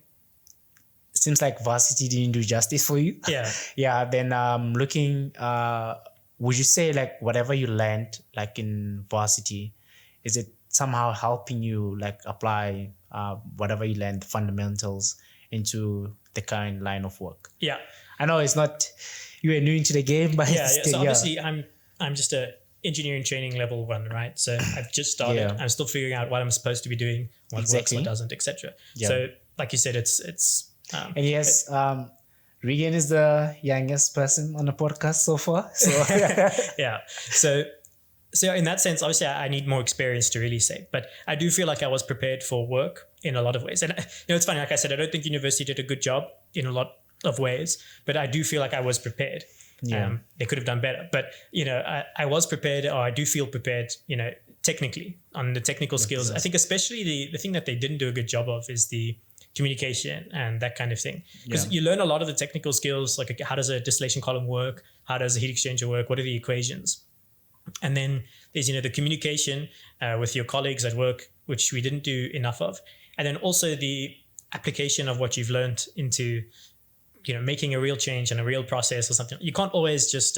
seems like Varsity didn't do justice for you. Yeah. Yeah, then looking, would you say like whatever you learned like in Varsity, is it somehow helping you like apply whatever you learned, fundamentals, into the current line of work? Yeah. I know it's not, you are new into the game, but so obviously I'm just a engineering training level 1, right? So I've just started. I'm still figuring out what I'm supposed to be doing, what works, what doesn't, etc. So like you said, it's and yes, Reagan is the youngest person on the podcast so far. So yeah. So in that sense, obviously I need more experience to really say, but I do feel like I was prepared for work in a lot of ways. And it's funny, like I said, I don't think university did a good job in a lot of ways, but I do feel like I was prepared. They could have done better, but I was prepared, or I do feel prepared, technically on the technical skills. I think especially the thing that they didn't do a good job of is the communication and that kind of thing, because you learn a lot of the technical skills, like how does a distillation column work, how does a heat exchanger work, what are the equations, and then there's the communication with your colleagues at work, which we didn't do enough of, and then also the application of what you've learned into making a real change and a real process or something. You can't always just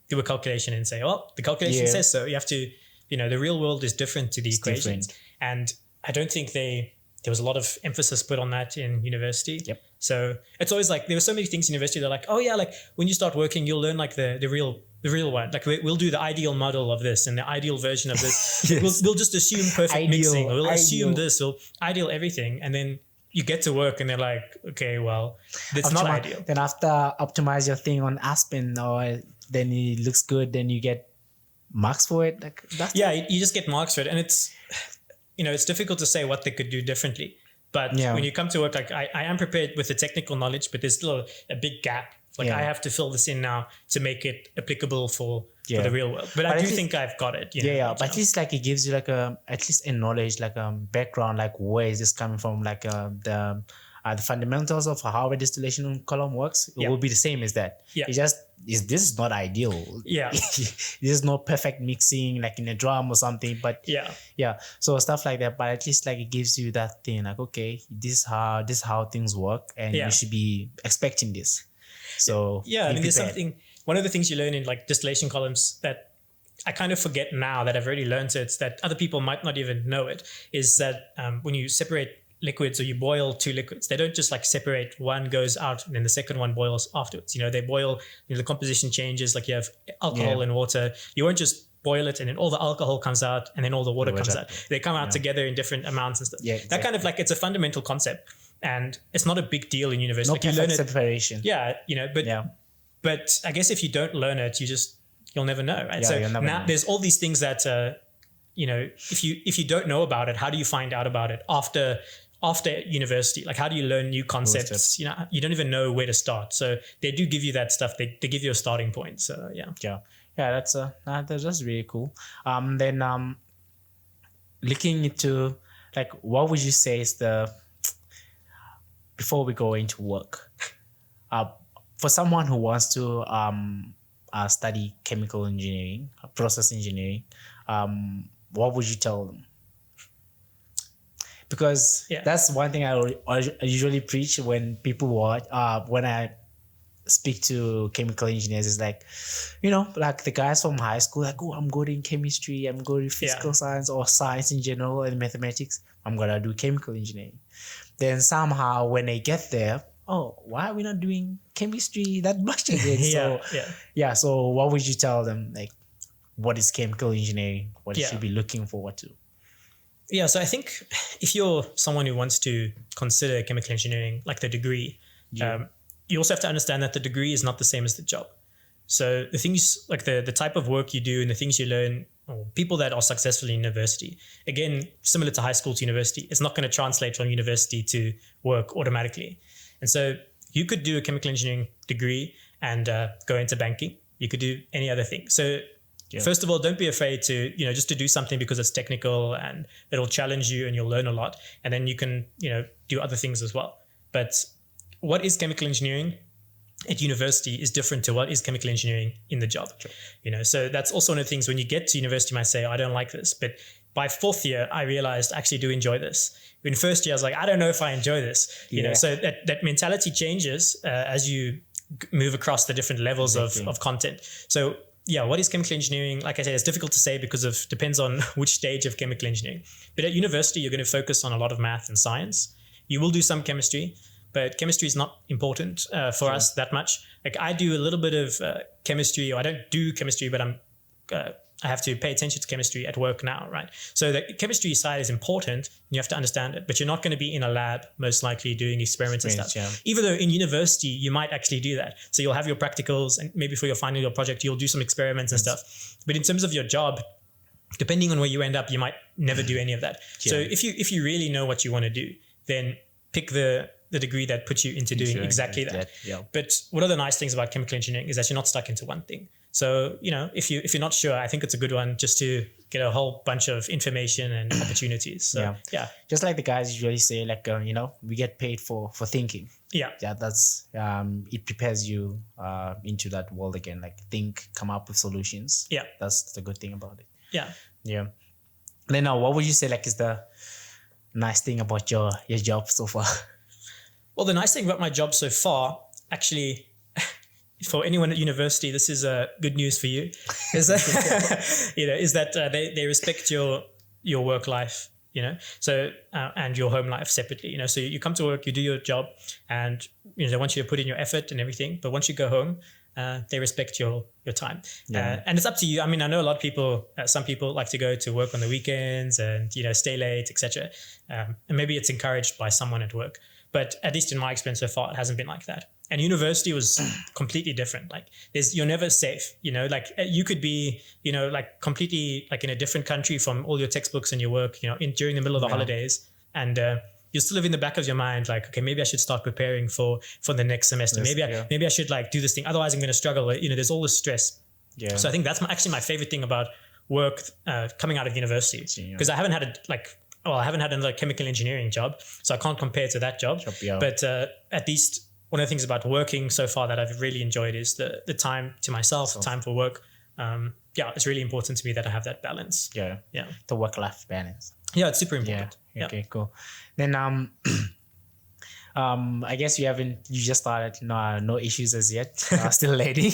do a calculation and say, oh, the calculation says so. You have to, the real world is different to the equations, and I don't think there was a lot of emphasis put on that in university. Yep. So it's always like, there were so many things in university. They're like, oh yeah, like when you start working, you'll learn like the real one. Like we'll do the ideal model of this and the ideal version of this. We'll just assume perfect mixing. We'll assume this. We'll ideal everything. And then you get to work and they're like, okay, well, that's not ideal. Then after optimize your thing on Aspen, or then it looks good, then you get marks for it. Like that's you just get marks for it. And it's, it's difficult to say what they could do differently. But when you come to work, like I am prepared with the technical knowledge, but there's still a big gap. Like I have to fill this in now to make it applicable for the real world. But I do think I've got it. But at least like it gives you like at least a knowledge, like a background, like where is this coming from? Like the fundamentals of how a distillation column works will be the same as that. It just this is not ideal. This is not perfect mixing like in a drum or something. But so stuff like that. But at least like it gives you that thing like, okay, this is how things work, and you should be expecting this. So I mean, there's something. One of the things you learn in like distillation columns that I kind of forget now that I've already learned it, that other people might not even know it, is that when you separate liquids or you boil two liquids, they don't just like separate, one goes out and then the second one boils afterwards. They boil, the composition changes, like you have alcohol and water. You won't just boil it and then all the alcohol comes out and then all the water comes out. They come out together in different amounts and stuff. That kind of like, it's a fundamental concept and it's not a big deal in university. No like you learn it, separation. but I guess if you don't learn it, you just you'll never know, right? Yeah, So you'll never now know. there's all these things that if you don't know about it, how do you find out about it after university? Like, how do you learn new concepts? You don't even know where to start. So they do give you that stuff. They give you a starting point. So yeah, that's really cool. Then looking into, like, what would you say is before we go into work, for someone who wants to study chemical engineering, process engineering, what would you tell them? Because that's one thing I usually preach when people when I speak to chemical engineers, is like, like the guys from high school, like, oh, I'm good in chemistry, I'm good in physical science or science in general and mathematics, I'm gonna do chemical engineering. Then somehow when they get there, oh, why are we not doing chemistry that much again? So what would you tell them? Like, what is chemical engineering? What you should be looking forward to? Yeah, so I think if you're someone who wants to consider chemical engineering, like the degree, you also have to understand that the degree is not the same as the job. So the things, like the type of work you do and the things you learn, or people that are successful in university, again, similar to high school to university, it's not going to translate from university to work automatically. And so you could do a chemical engineering degree and go into banking. You could do any other thing. So first of all, don't be afraid to, just to do something because it's technical and it'll challenge you and you'll learn a lot. And then you can, do other things as well. But what is chemical engineering at university is different to what is chemical engineering in the job. So that's also one of the things when you get to university, you might say, I don't like this. But by fourth year, I realized I actually do enjoy this. In first year, I was like, I don't know if I enjoy this. So that mentality changes as you move across the different levels of content. So what is chemical engineering? Like I said, it's difficult to say because depends on which stage of chemical engineering. But at university, you're going to focus on a lot of math and science. You will do some chemistry, but chemistry is not important for us that much. Like I do a little bit of chemistry, or I don't do chemistry, but I have to pay attention to chemistry at work now, right? So the chemistry side is important. You have to understand it, but you're not going to be in a lab, most likely doing experiments and stuff. Yeah. Even though in university, you might actually do that. So you'll have your practicals, and maybe for your final year project, you'll do some experiments and stuff. But in terms of your job, depending on where you end up, you might never do any of that. So if you really know what you want to do, then pick the degree that puts you into doing exactly that. But one of the nice things about chemical engineering is that you're not stuck into one thing. So, if you're not sure, I think it's a good one just to get a whole bunch of information and opportunities. So, just like the guys usually say, like, we get paid for thinking. That's it prepares you into that world again, like think, come up with solutions. That's the good thing about it. Then now, what would you say, like, is the nice thing about your job so far? Well, the nice thing about my job so far, actually, for anyone at university, this is good news for you, is that they respect your work life, so and your home life separately. So you come to work, you do your job, and they want you to put in your effort and everything. But once you go home, they respect your time, and it's up to you. I mean, I know a lot of people. Some people like to go to work on the weekends and stay late, etc. And maybe it's encouraged by someone at work. But at least in my experience so far, it hasn't been like that. And university was completely different. Like you're never safe, like you could be, like completely like in a different country from all your textbooks and your work, during the middle of the holidays. And you still live in the back of your mind, like, okay, maybe I should start preparing for the next semester. Maybe I should like do this thing. Otherwise I'm going to struggle. There's all this stress. So I think that's actually my favorite thing about work coming out of university, because I haven't had I haven't had another chemical engineering job, so I can't compare to that job. But at least one of the things about working so far that I've really enjoyed is the time to myself, time for work. It's really important to me that I have that balance. The work-life balance. It's super important. Okay, cool. Then I guess you just started, no issues as yet. Still lady.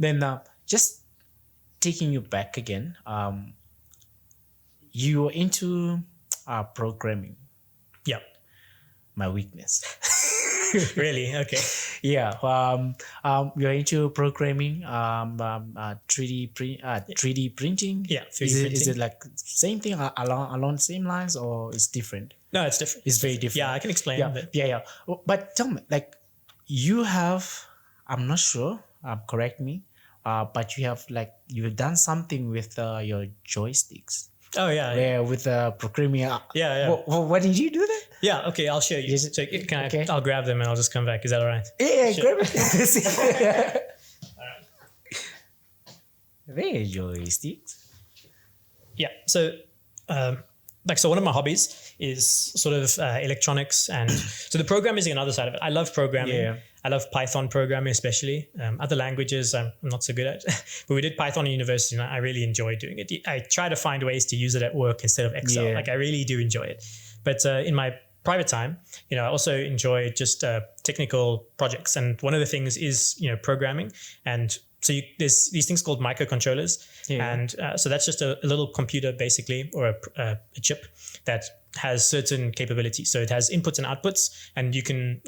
Then just taking you back again, you were into programming. My weakness. Really? Okay. You're into programming, 3D printing. 3D printing. Is it like same thing along the same lines, or it's different? No, it's different. It's very different. I can explain. But tell me, like, you have, I'm not sure, correct me, but you've done something with your joysticks. Oh yeah, yeah, with programming. Yeah. What did you do there? Yeah, okay, I'll show you. So I'll grab them and I'll just come back. Is that all right? Yeah, sure. grab it. There, joysticks. Yeah. So, so one of my hobbies is sort of electronics, and so the programming is another side of it. I love programming. Yeah. I love Python programming, especially. Other languages I'm not so good at, but we did Python in university, and I really enjoy doing it. I try to find ways to use it at work instead of Excel. Yeah. Like I really do enjoy it. But in my private time, I also enjoy just technical projects, and one of the things is programming. And so there's these things called microcontrollers, and so that's just a little computer basically, or a chip that has certain capabilities. So it has inputs and outputs, and you can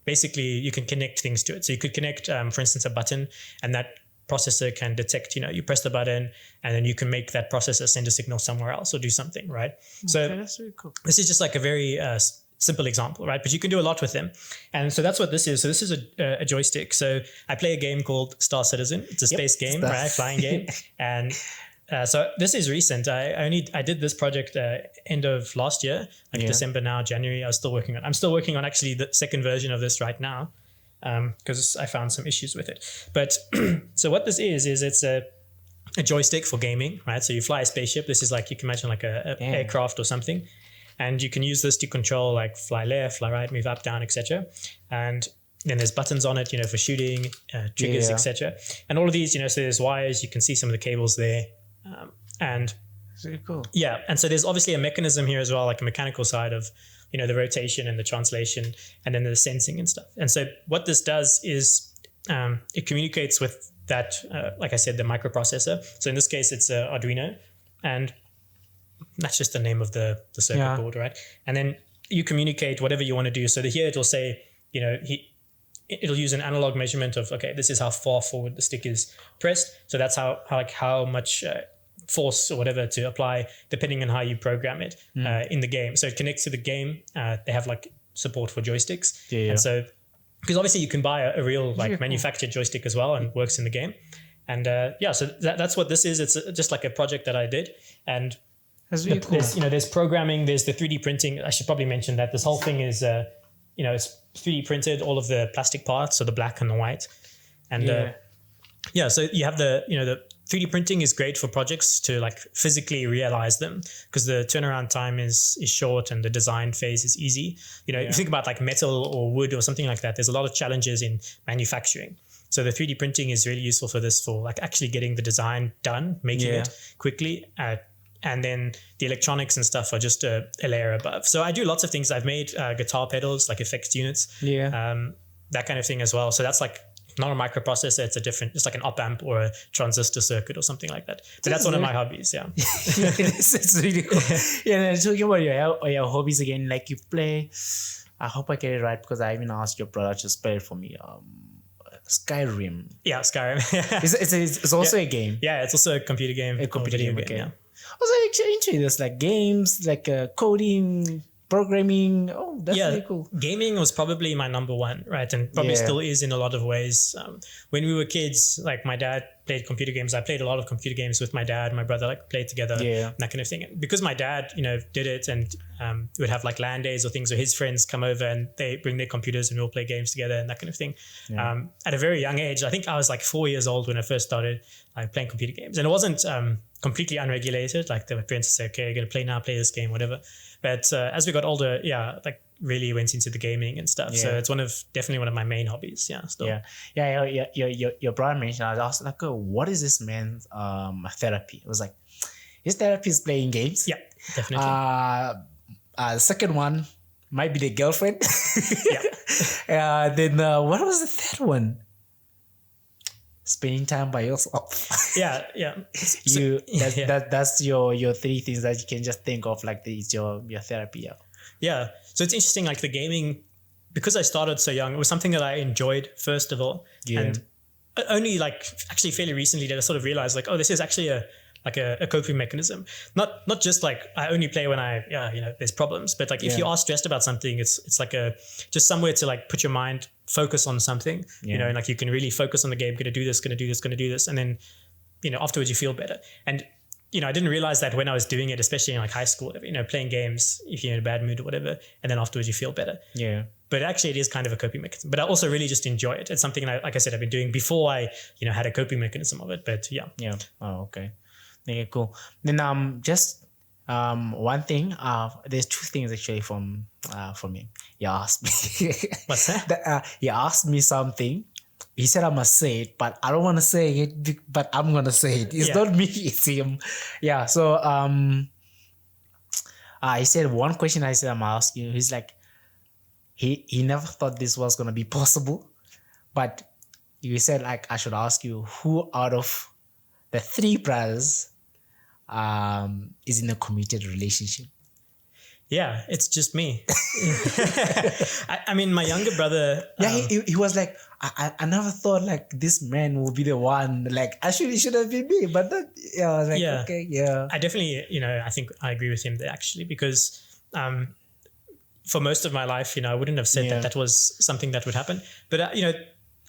basically you can connect things to it. So you could connect, for instance, a button, and that processor can detect, you press the button, and then you can make that processor send a signal somewhere else or do something, right? Okay, So that's really cool. this is just like a very simple example, right? But you can do a lot with them. And so that's what this is. So this is a joystick. So I play a game called Star Citizen. It's a space game, right? Flying game. And so this is recent. I did this project end of last year, December now, January. I'm still working on actually the second version of this right now, because I found some issues with it. But so what this is it's a joystick for gaming, right? So you fly a spaceship. This is like, you can imagine like a aircraft or something. And you can use this to control like fly left, fly right, move up, down, etc. And then there's buttons on it, for shooting, triggers, etc. And all of these, so there's wires. You can see some of the cables there. And really cool. Yeah. And so there's obviously a mechanism here as well, like a mechanical side of, the rotation and the translation, and then the sensing and stuff. And so what this does is it communicates with that, like I said, the microprocessor. So in this case, it's Arduino, and that's just the name of the circuit board, right? And then you communicate whatever you want to do. So here it will say, it'll use an analog measurement of, okay, this is how far forward the stick is pressed. So that's how much force or whatever to apply depending on how you program it in the game. So it connects to the game. They have like support for joysticks. Yeah. And so, because obviously you can buy a real like manufactured joystick as well, and works in the game. And so that's what this is. It's just like a project that I did. And that's really cool. There's programming, there's the 3D printing. I should probably mention that this whole thing is, it's 3D printed, all of the plastic parts, so the black and the white. And so you have the 3D printing is great for projects to like physically realize them, because the turnaround time is short and the design phase is easy. If you think about like metal or wood or something like that, there's a lot of challenges in manufacturing. So the 3D printing is really useful for this, for like actually getting the design done, making it quickly. And then the electronics and stuff are just a layer above. So I do lots of things. I've made guitar pedals, like effects units, that kind of thing as well. So that's like not a microprocessor. It's like an op amp or a transistor circuit or something like that. But that's one of my hobbies. Yeah. It's really cool. And talking about your hobbies again, like you play, I hope I get it right, because I even asked your brother to spell it for me. Skyrim. Yeah, Skyrim. It's also a game. Yeah, it's also a computer game. A computer game, okay. Yeah. Also, actually into this, like games, like coding, programming. Oh, that's really cool. Gaming was probably my number one, right? And probably still is in a lot of ways. When we were kids, like my dad played computer games. I played a lot of computer games with my dad. My brother like played together, and that kind of thing. And because my dad, did it, and would have like LAN days or things where his friends come over and they bring their computers and we'll play games together and that kind of thing. Yeah. At a very young age, I think I was like 4 years old when I first started playing computer games, and it wasn't completely unregulated. Like the parents would say, okay, you're going to play now, play this game, whatever. But as we got older, like really went into the gaming and stuff. So it's definitely one of my main hobbies. Yeah. Still. Your brother mentioned, I was like, oh, what is this man's therapy? It was like, his therapy is playing games. Yeah, definitely. The second one might be the girlfriend. Then what was the third one? Spending time by yourself. That's your three things that you can just think of, like it's your therapy. Yeah. So it's interesting, like the gaming, because I started so young, it was something that I enjoyed first of all. And only like actually fairly recently did I sort of realize like, oh, this is actually a like a coping mechanism. Not just like I only play when there's problems, but like if you are stressed about something, it's like just somewhere to like put your mind focus on something, and like you can really focus on the game, gonna do this, and then afterwards you feel better. And I didn't realize that when I was doing it, especially in like high school, playing games, if you're in a bad mood or whatever, and then afterwards you feel better. Yeah. But actually it is kind of a coping mechanism. But I also really just enjoy it. It's something like I said, I've been doing before I, had a coping mechanism of it. But yeah. Yeah. Oh, okay. Okay, cool. Then just one thing. There's two things actually from me. He asked me. What's that? He asked me something. He said I must say it, but I don't want to say it. But I'm gonna say it. It's not me. It's him. Yeah. So he said one question. I said I'm gonna ask you. He's like, he never thought this was gonna be possible, but you said like I should ask you who out of the three brothers is in a committed relationship. Yeah, it's just me. I mean, my younger brother. He was like, I never thought like this man will be the one. Like, it should have been me, but that, I was like, okay, yeah. I definitely, I think I agree with him there actually, because for most of my life, I wouldn't have said that was something that would happen. But,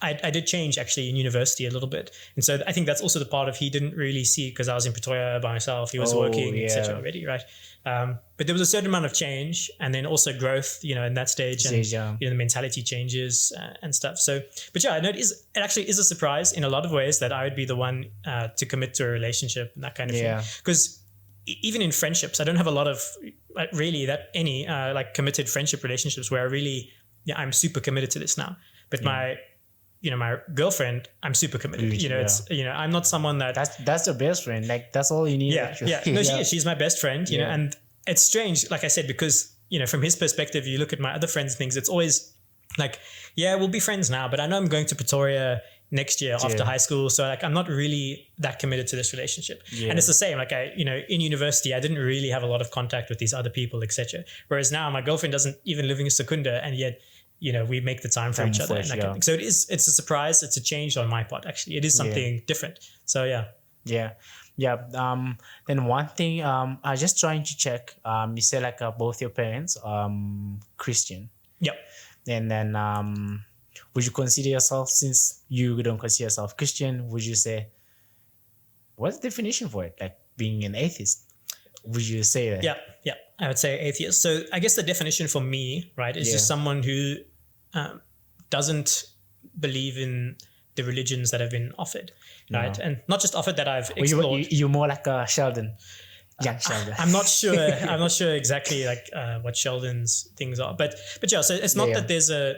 I did change actually in university a little bit. And so I think that's also the part of he didn't really see, because I was in Pretoria by myself. He was working, etc. already, right? But there was a certain amount of change, and then also growth, in that stage, and the mentality changes and stuff. So, but I know it actually is a surprise in a lot of ways that I would be the one to commit to a relationship and that kind of thing. Because even in friendships, I don't have a lot of any committed friendship relationships where I really, I'm super committed to this now. But my girlfriend, I'm super committed. It's I'm not someone that's your best friend. Like that's all you need. No, she's my best friend. And it's strange, like I said, because from his perspective, you look at my other friends' things. It's always like, we'll be friends now, but I know I'm going to Pretoria next year after high school, so like I'm not really that committed to this relationship. And it's the same. Like in university, I didn't really have a lot of contact with these other people, etc. Whereas now, my girlfriend doesn't even live in Secunda, and yet. We make the time for each other. And that kind of thing. So it's a surprise. It's a change on my part, actually. It is something different. So, then one thing, I just trying to check. You said like both your parents Christian. Yep. And then would you consider yourself, since you don't consider yourself Christian, would you say, what's the definition for it? Like being an atheist? Would you say that? Yeah. I would say atheist. So I guess the definition for me, right, is just someone who doesn't believe in the religions that have been offered, right? And not just offered, that I've explored. You're more like a Sheldon, young Sheldon. I'm not sure. I'm not sure exactly like what Sheldon's things are, but so it's not that there's a.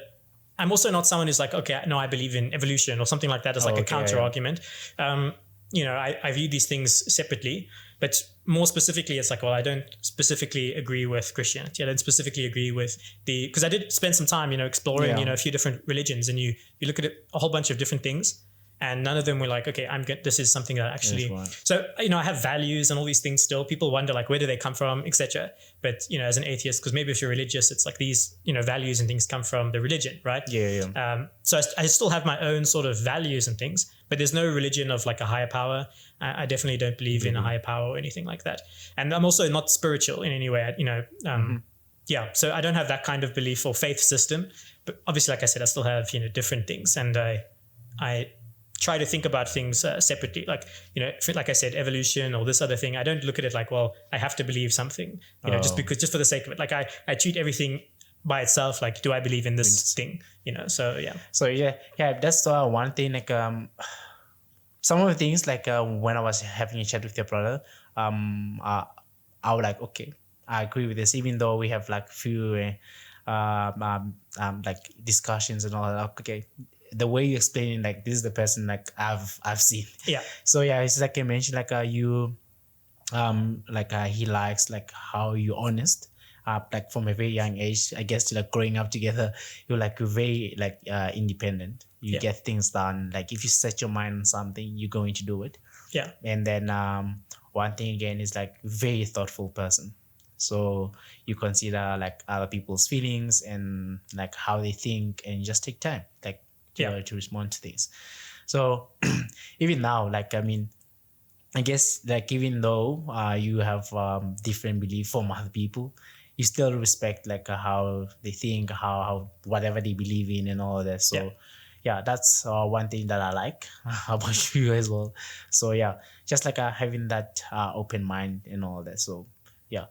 I'm also not someone who's like, okay, no, I believe in evolution or something like that as like a counter argument. I view these things separately, but more specifically, it's like, well, I don't specifically agree with Christianity. I don't specifically agree with because I did spend some time, exploring, a few different religions, and you look at a whole bunch of different things, and none of them were like, okay, this is something that actually, so, I have values and all these things still. People wonder like, where do they come from, etc. But, as an atheist, because maybe if you're religious, it's like these, values and things come from the religion, right? So I still have my own sort of values and things, but there's no religion of like a higher power. I definitely don't believe in a higher power or anything like that. And I'm also not spiritual in any way, so I don't have that kind of belief or faith system. But obviously, like I said, I still have, different things. And I try to think about things separately. Like, like I said, evolution or this other thing. I don't look at it like, well, I have to believe something, just for the sake of it. Like I treat everything by itself. Like, do I believe in this thing? So yeah. So that's one thing. Like some of the things, like when I was having a chat with your brother, I was like, okay, I agree with this, even though we have like few like discussions and all that. Okay, the way you explain it, like this is the person like I've seen. Yeah. So it's like I mentioned, like you he likes like how you're honest. Like from a very young age, I guess, like growing up together, you're like very like independent. You get things done. Like if you set your mind on something, you're going to do it. Yeah. And then one thing again is like very thoughtful person. So you consider like other people's feelings and like how they think, and you just take time like to respond to things. So even now, like I mean, I guess like even though you have different belief from other people, you still respect like how they think, how whatever they believe in and all that. So yeah, that's one thing that I like about you as well. So yeah, just like having that open mind and all that. So yeah,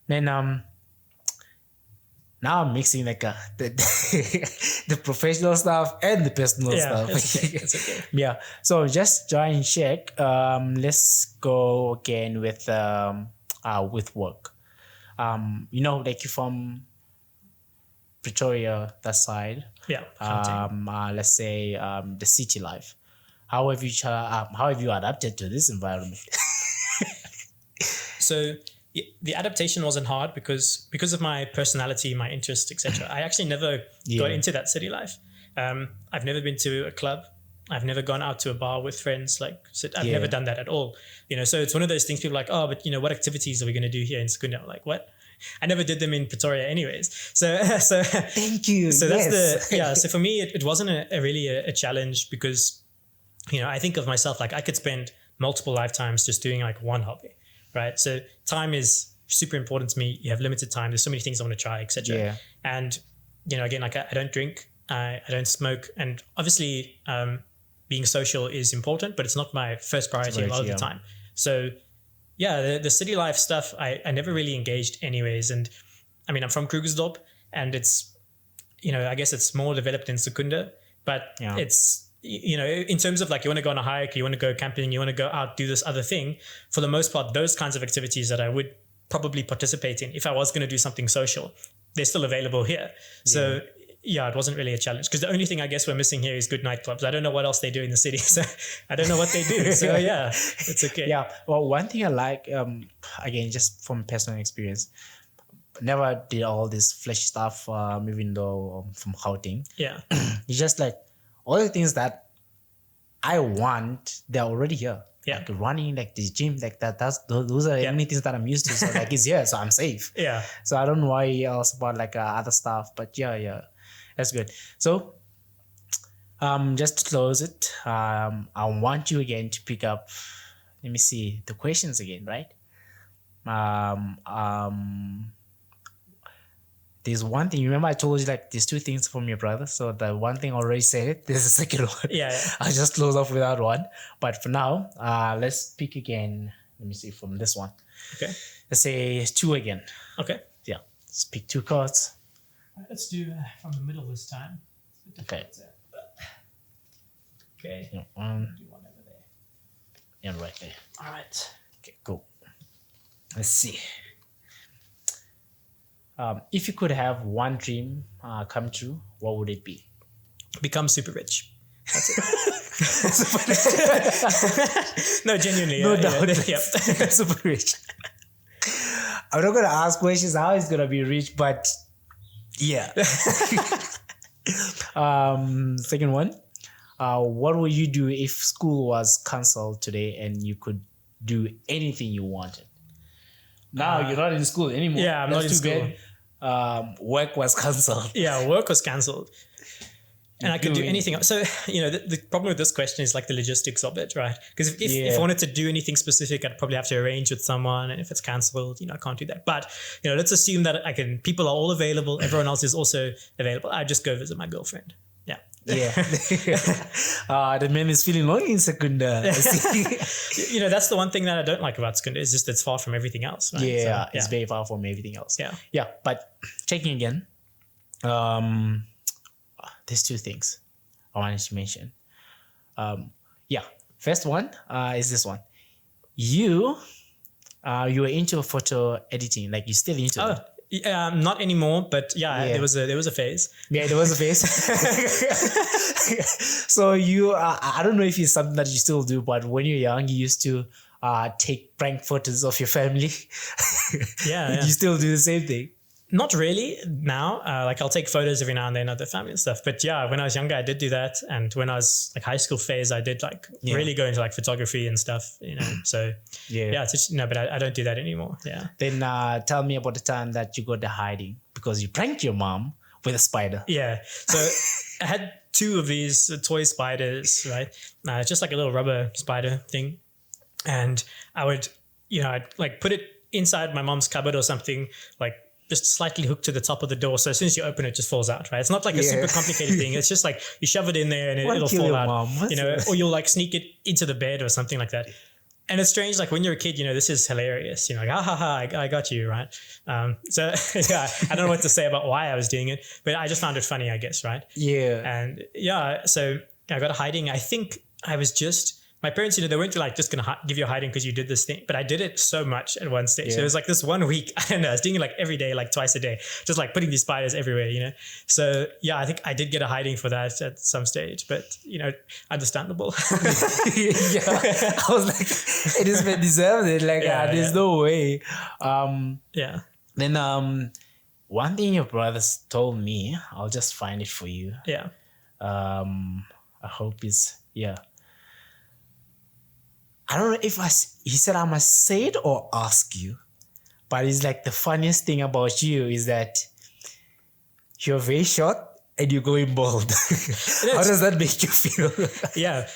then now I'm mixing like the professional stuff and the personal stuff. It's okay. Yeah. So just join check. Let's go again with work. Like you're from Pretoria, that side. Yeah. Let's say the city life. How have you adapted to this environment? So the adaptation wasn't hard because of my personality, my interests, etc. I actually never got into that city life. I've never been to a club. I've never gone out to a bar with friends. I've never done that at all. So it's one of those things people are like, oh, but what activities are we going to do here in Secunda? I'm like, what? I never did them in Pretoria anyways. So thank you. So so for me, it wasn't really a challenge because, I think of myself, like I could spend multiple lifetimes just doing like one hobby, right? So time is super important to me. You have limited time. There's so many things I want to try, etc. Yeah. And, again, like I don't drink, I don't smoke. And obviously being social is important, but it's not my first priority a lot of the time. So yeah, the city life stuff, I never really engaged anyways. And I mean, I'm from Krugersdorp and it's, I guess it's more developed in Secunda, but it's, in terms of like, you want to go on a hike, you want to go camping, you want to go out, do this other thing. For the most part, those kinds of activities that I would probably participate in, if I was going to do something social, they're still available here. So yeah, it wasn't really a challenge because the only thing I guess we're missing here is good nightclubs. I don't know what else they do in the city. So I don't know what they do. So yeah, it's okay. Yeah. Well, one thing I like, again, just from personal experience, never did all this flashy stuff, even though from Gauteng. Yeah. It's just like all the things that I want, they're already here. Yeah. Like running, like the gym, like that. Those are the only things that I'm used to. So like it's here, so I'm safe. Yeah. So I don't know why else about like other stuff, but yeah. That's good. So, just to close it, I want you again to pick up. Let me see the questions again, right? There's one thing. Remember, I told you like there's two things from your brother. So the one thing I already said it. There's a second one. Yeah. I'll just close off with that one. But for now, let's pick again. Let me see from this one. Okay. Let's say 2 again. Okay. Yeah. Let's pick 2 cards. Let's do from the middle this time. Okay. Okay. Yeah, do one over there. And right there. All right. Okay, cool. Let's see. If you could have one dream come true, what would it be? Become super rich. That's it. No, genuinely. No doubt. Yep. Super rich. I'm not gonna ask questions how it's gonna be rich, but yeah. Second one. What would you do if school was cancelled today and you could do anything you wanted? Now you're not in school anymore. Yeah, I'm not in school. Work was cancelled. Yeah, work was cancelled. And I could do anything. So, the problem with this question is like the logistics of it, right? Because if I wanted to do anything specific, I'd probably have to arrange with someone. And if it's cancelled, I can't do that. But, let's assume that people are all available. Everyone else is also available. I just go visit my girlfriend. Yeah. Yeah. The man is feeling lonely in Secunda. That's the one thing that I don't like about Secunda is just it's far from everything else. Right? Yeah, it's very far from everything else. Yeah. Yeah, but checking again. There's 2 things I wanted to mention. First one is this one. You were into photo editing, like you're still into it. Not anymore, but there was a phase. Yeah, there was a phase. So you, I don't know if it's something that you still do, but when you're young, you used to take prank photos of your family. Yeah. You still do the same thing? Not really now. I'll take photos every now and then of the family and stuff. But yeah, when I was younger, I did do that. And when I was like high school phase, I did really go into like photography and stuff, So it's just, but I don't do that anymore. Yeah. Then tell me about the time that you got the hiding because you pranked your mom with a spider. Yeah. So I had 2 of these toy spiders, right? Just like a little rubber spider thing. and I would, I'd like put it inside my mom's cupboard or something, like just slightly hooked to the top of the door. So as soon as you open it, just falls out, right? It's not like a super complicated thing. It's just like you shove it in there and it'll fall out, or you'll like sneak it into the bed or something like that. And it's strange, like when you're a kid, this is hilarious. Like, I got you, right? So yeah, I don't know what to say about why I was doing it, but I just found it funny, I guess, right? Yeah. And yeah, so I got a hiding. I think I was just, my parents, they weren't like just going to give you a hiding because you did this thing, but I did it so much at one stage. Yeah. So it was like this 1 week, I don't know, I was doing it like every day, like twice a day, just like putting these spiders everywhere, So yeah, I think I did get a hiding for that at some stage, but understandable. Yeah, I was like, it is been deserved it. Like, there's no way. Yeah. Then one thing your brothers told me, I'll just find it for you. Yeah. I hope it's, I don't know if he said I must say it or ask you, but it's like the funniest thing about you is that you're very short and you're going bald. How does that make you feel? Yeah.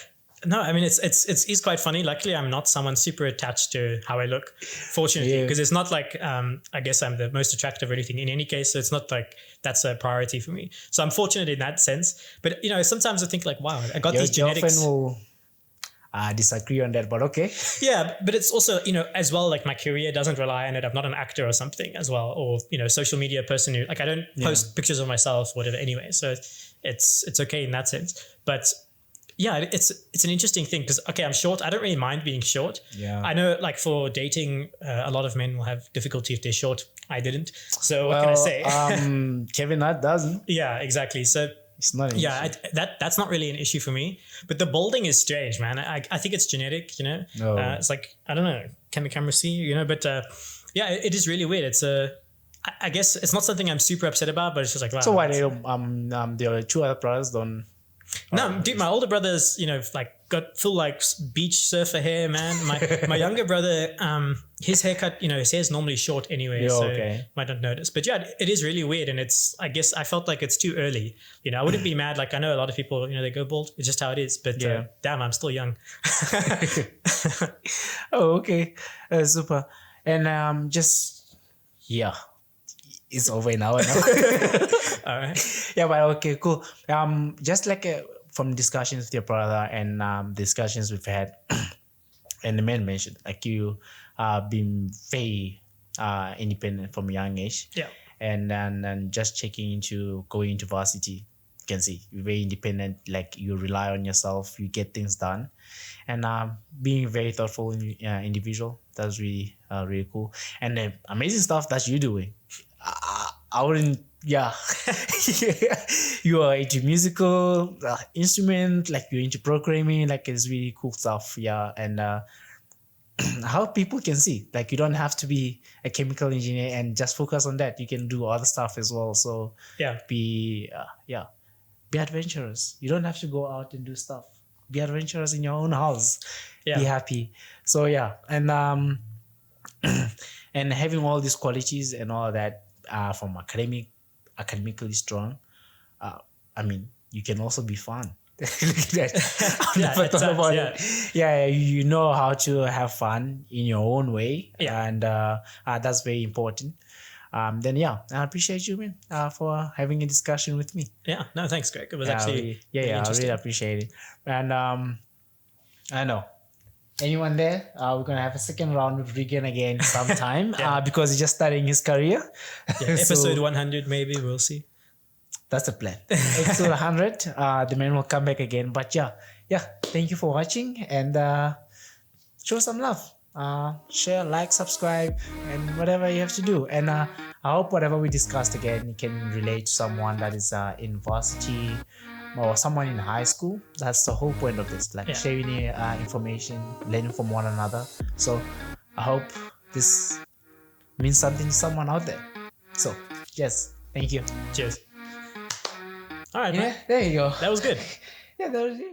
No, I mean, it's quite funny. Luckily, I'm not someone super attached to how I look, fortunately, because it's not like, I guess I'm the most attractive or anything in any case. So it's not like that's a priority for me. So I'm fortunate in that sense. But, sometimes I think like, wow, I got these genetics. Will disagree on that, but okay. Yeah, but it's also, as well, like my career doesn't rely on it. I'm not an actor or something as well, or, social media person who, like, I don't post pictures of myself, whatever, anyway. So it's okay in that sense. But yeah, it's an interesting thing because, okay, I'm short. I don't really mind being short. Yeah. I know, like, for dating, a lot of men will have difficulty if they're short. I didn't. So what can I say? Kevin Hart doesn't. Yeah, exactly. So it's not an issue. That's not really an issue for me. But the balding is strange, man. I think it's genetic, No. It's like, I don't know, can the camera see, but yeah, it is really weird. It's I guess it's not something I'm super upset about, but it's just like, wow. So why the two other brothers don't? No, dude, my older brother's, like got full like beach surfer hair, man. My younger brother, his haircut, his hair's normally short anyway, so might not notice. But yeah, it is really weird, and I guess I felt like it's too early. I wouldn't be mad. Like I know a lot of people, they go bald. It's just how it is. But damn, I'm still young. Oh, okay, super. And it's over now. All right. Yeah, but okay, cool. Just like from discussions with your brother and discussions we've had, and the man mentioned like you been very independent from a young age. Yeah. And then just checking into going into varsity, you can see you're very independent. Like you rely on yourself, you get things done, and being a very thoughtful individual. That's really really cool. And the amazing stuff that you're doing. I wouldn't, you are into musical instrument, like you're into programming, like it's really cool stuff. Yeah. And how people can see, like you don't have to be a chemical engineer and just focus on that. You can do other stuff as well. So be adventurous. You don't have to go out and do stuff. Be adventurous in your own house. Yeah. Be happy. So and and having all these qualities and all that. From academically strong, I mean, you can also be fun. Never thought about it. Yeah, you know how to have fun in your own way, and that's very important. Then I appreciate you, man, for having a discussion with me. Yeah, no, thanks, Greg. It was actually I really appreciate it, and I know. Anyone there? We're gonna have a second round with Reagan again sometime because he's just starting his career. Episode 100, maybe we'll see. That's the plan. Episode 100, the man will come back again. But thank you for watching and show some love. Share, like, subscribe, and whatever you have to do. And I hope whatever we discussed again can relate to someone that is in varsity or someone in high school. That's the whole point of this, like sharing information, learning from one another. So I hope this means something to someone out there. So yes, thank you. Cheers. All right, man. There you go. That was good. That was it.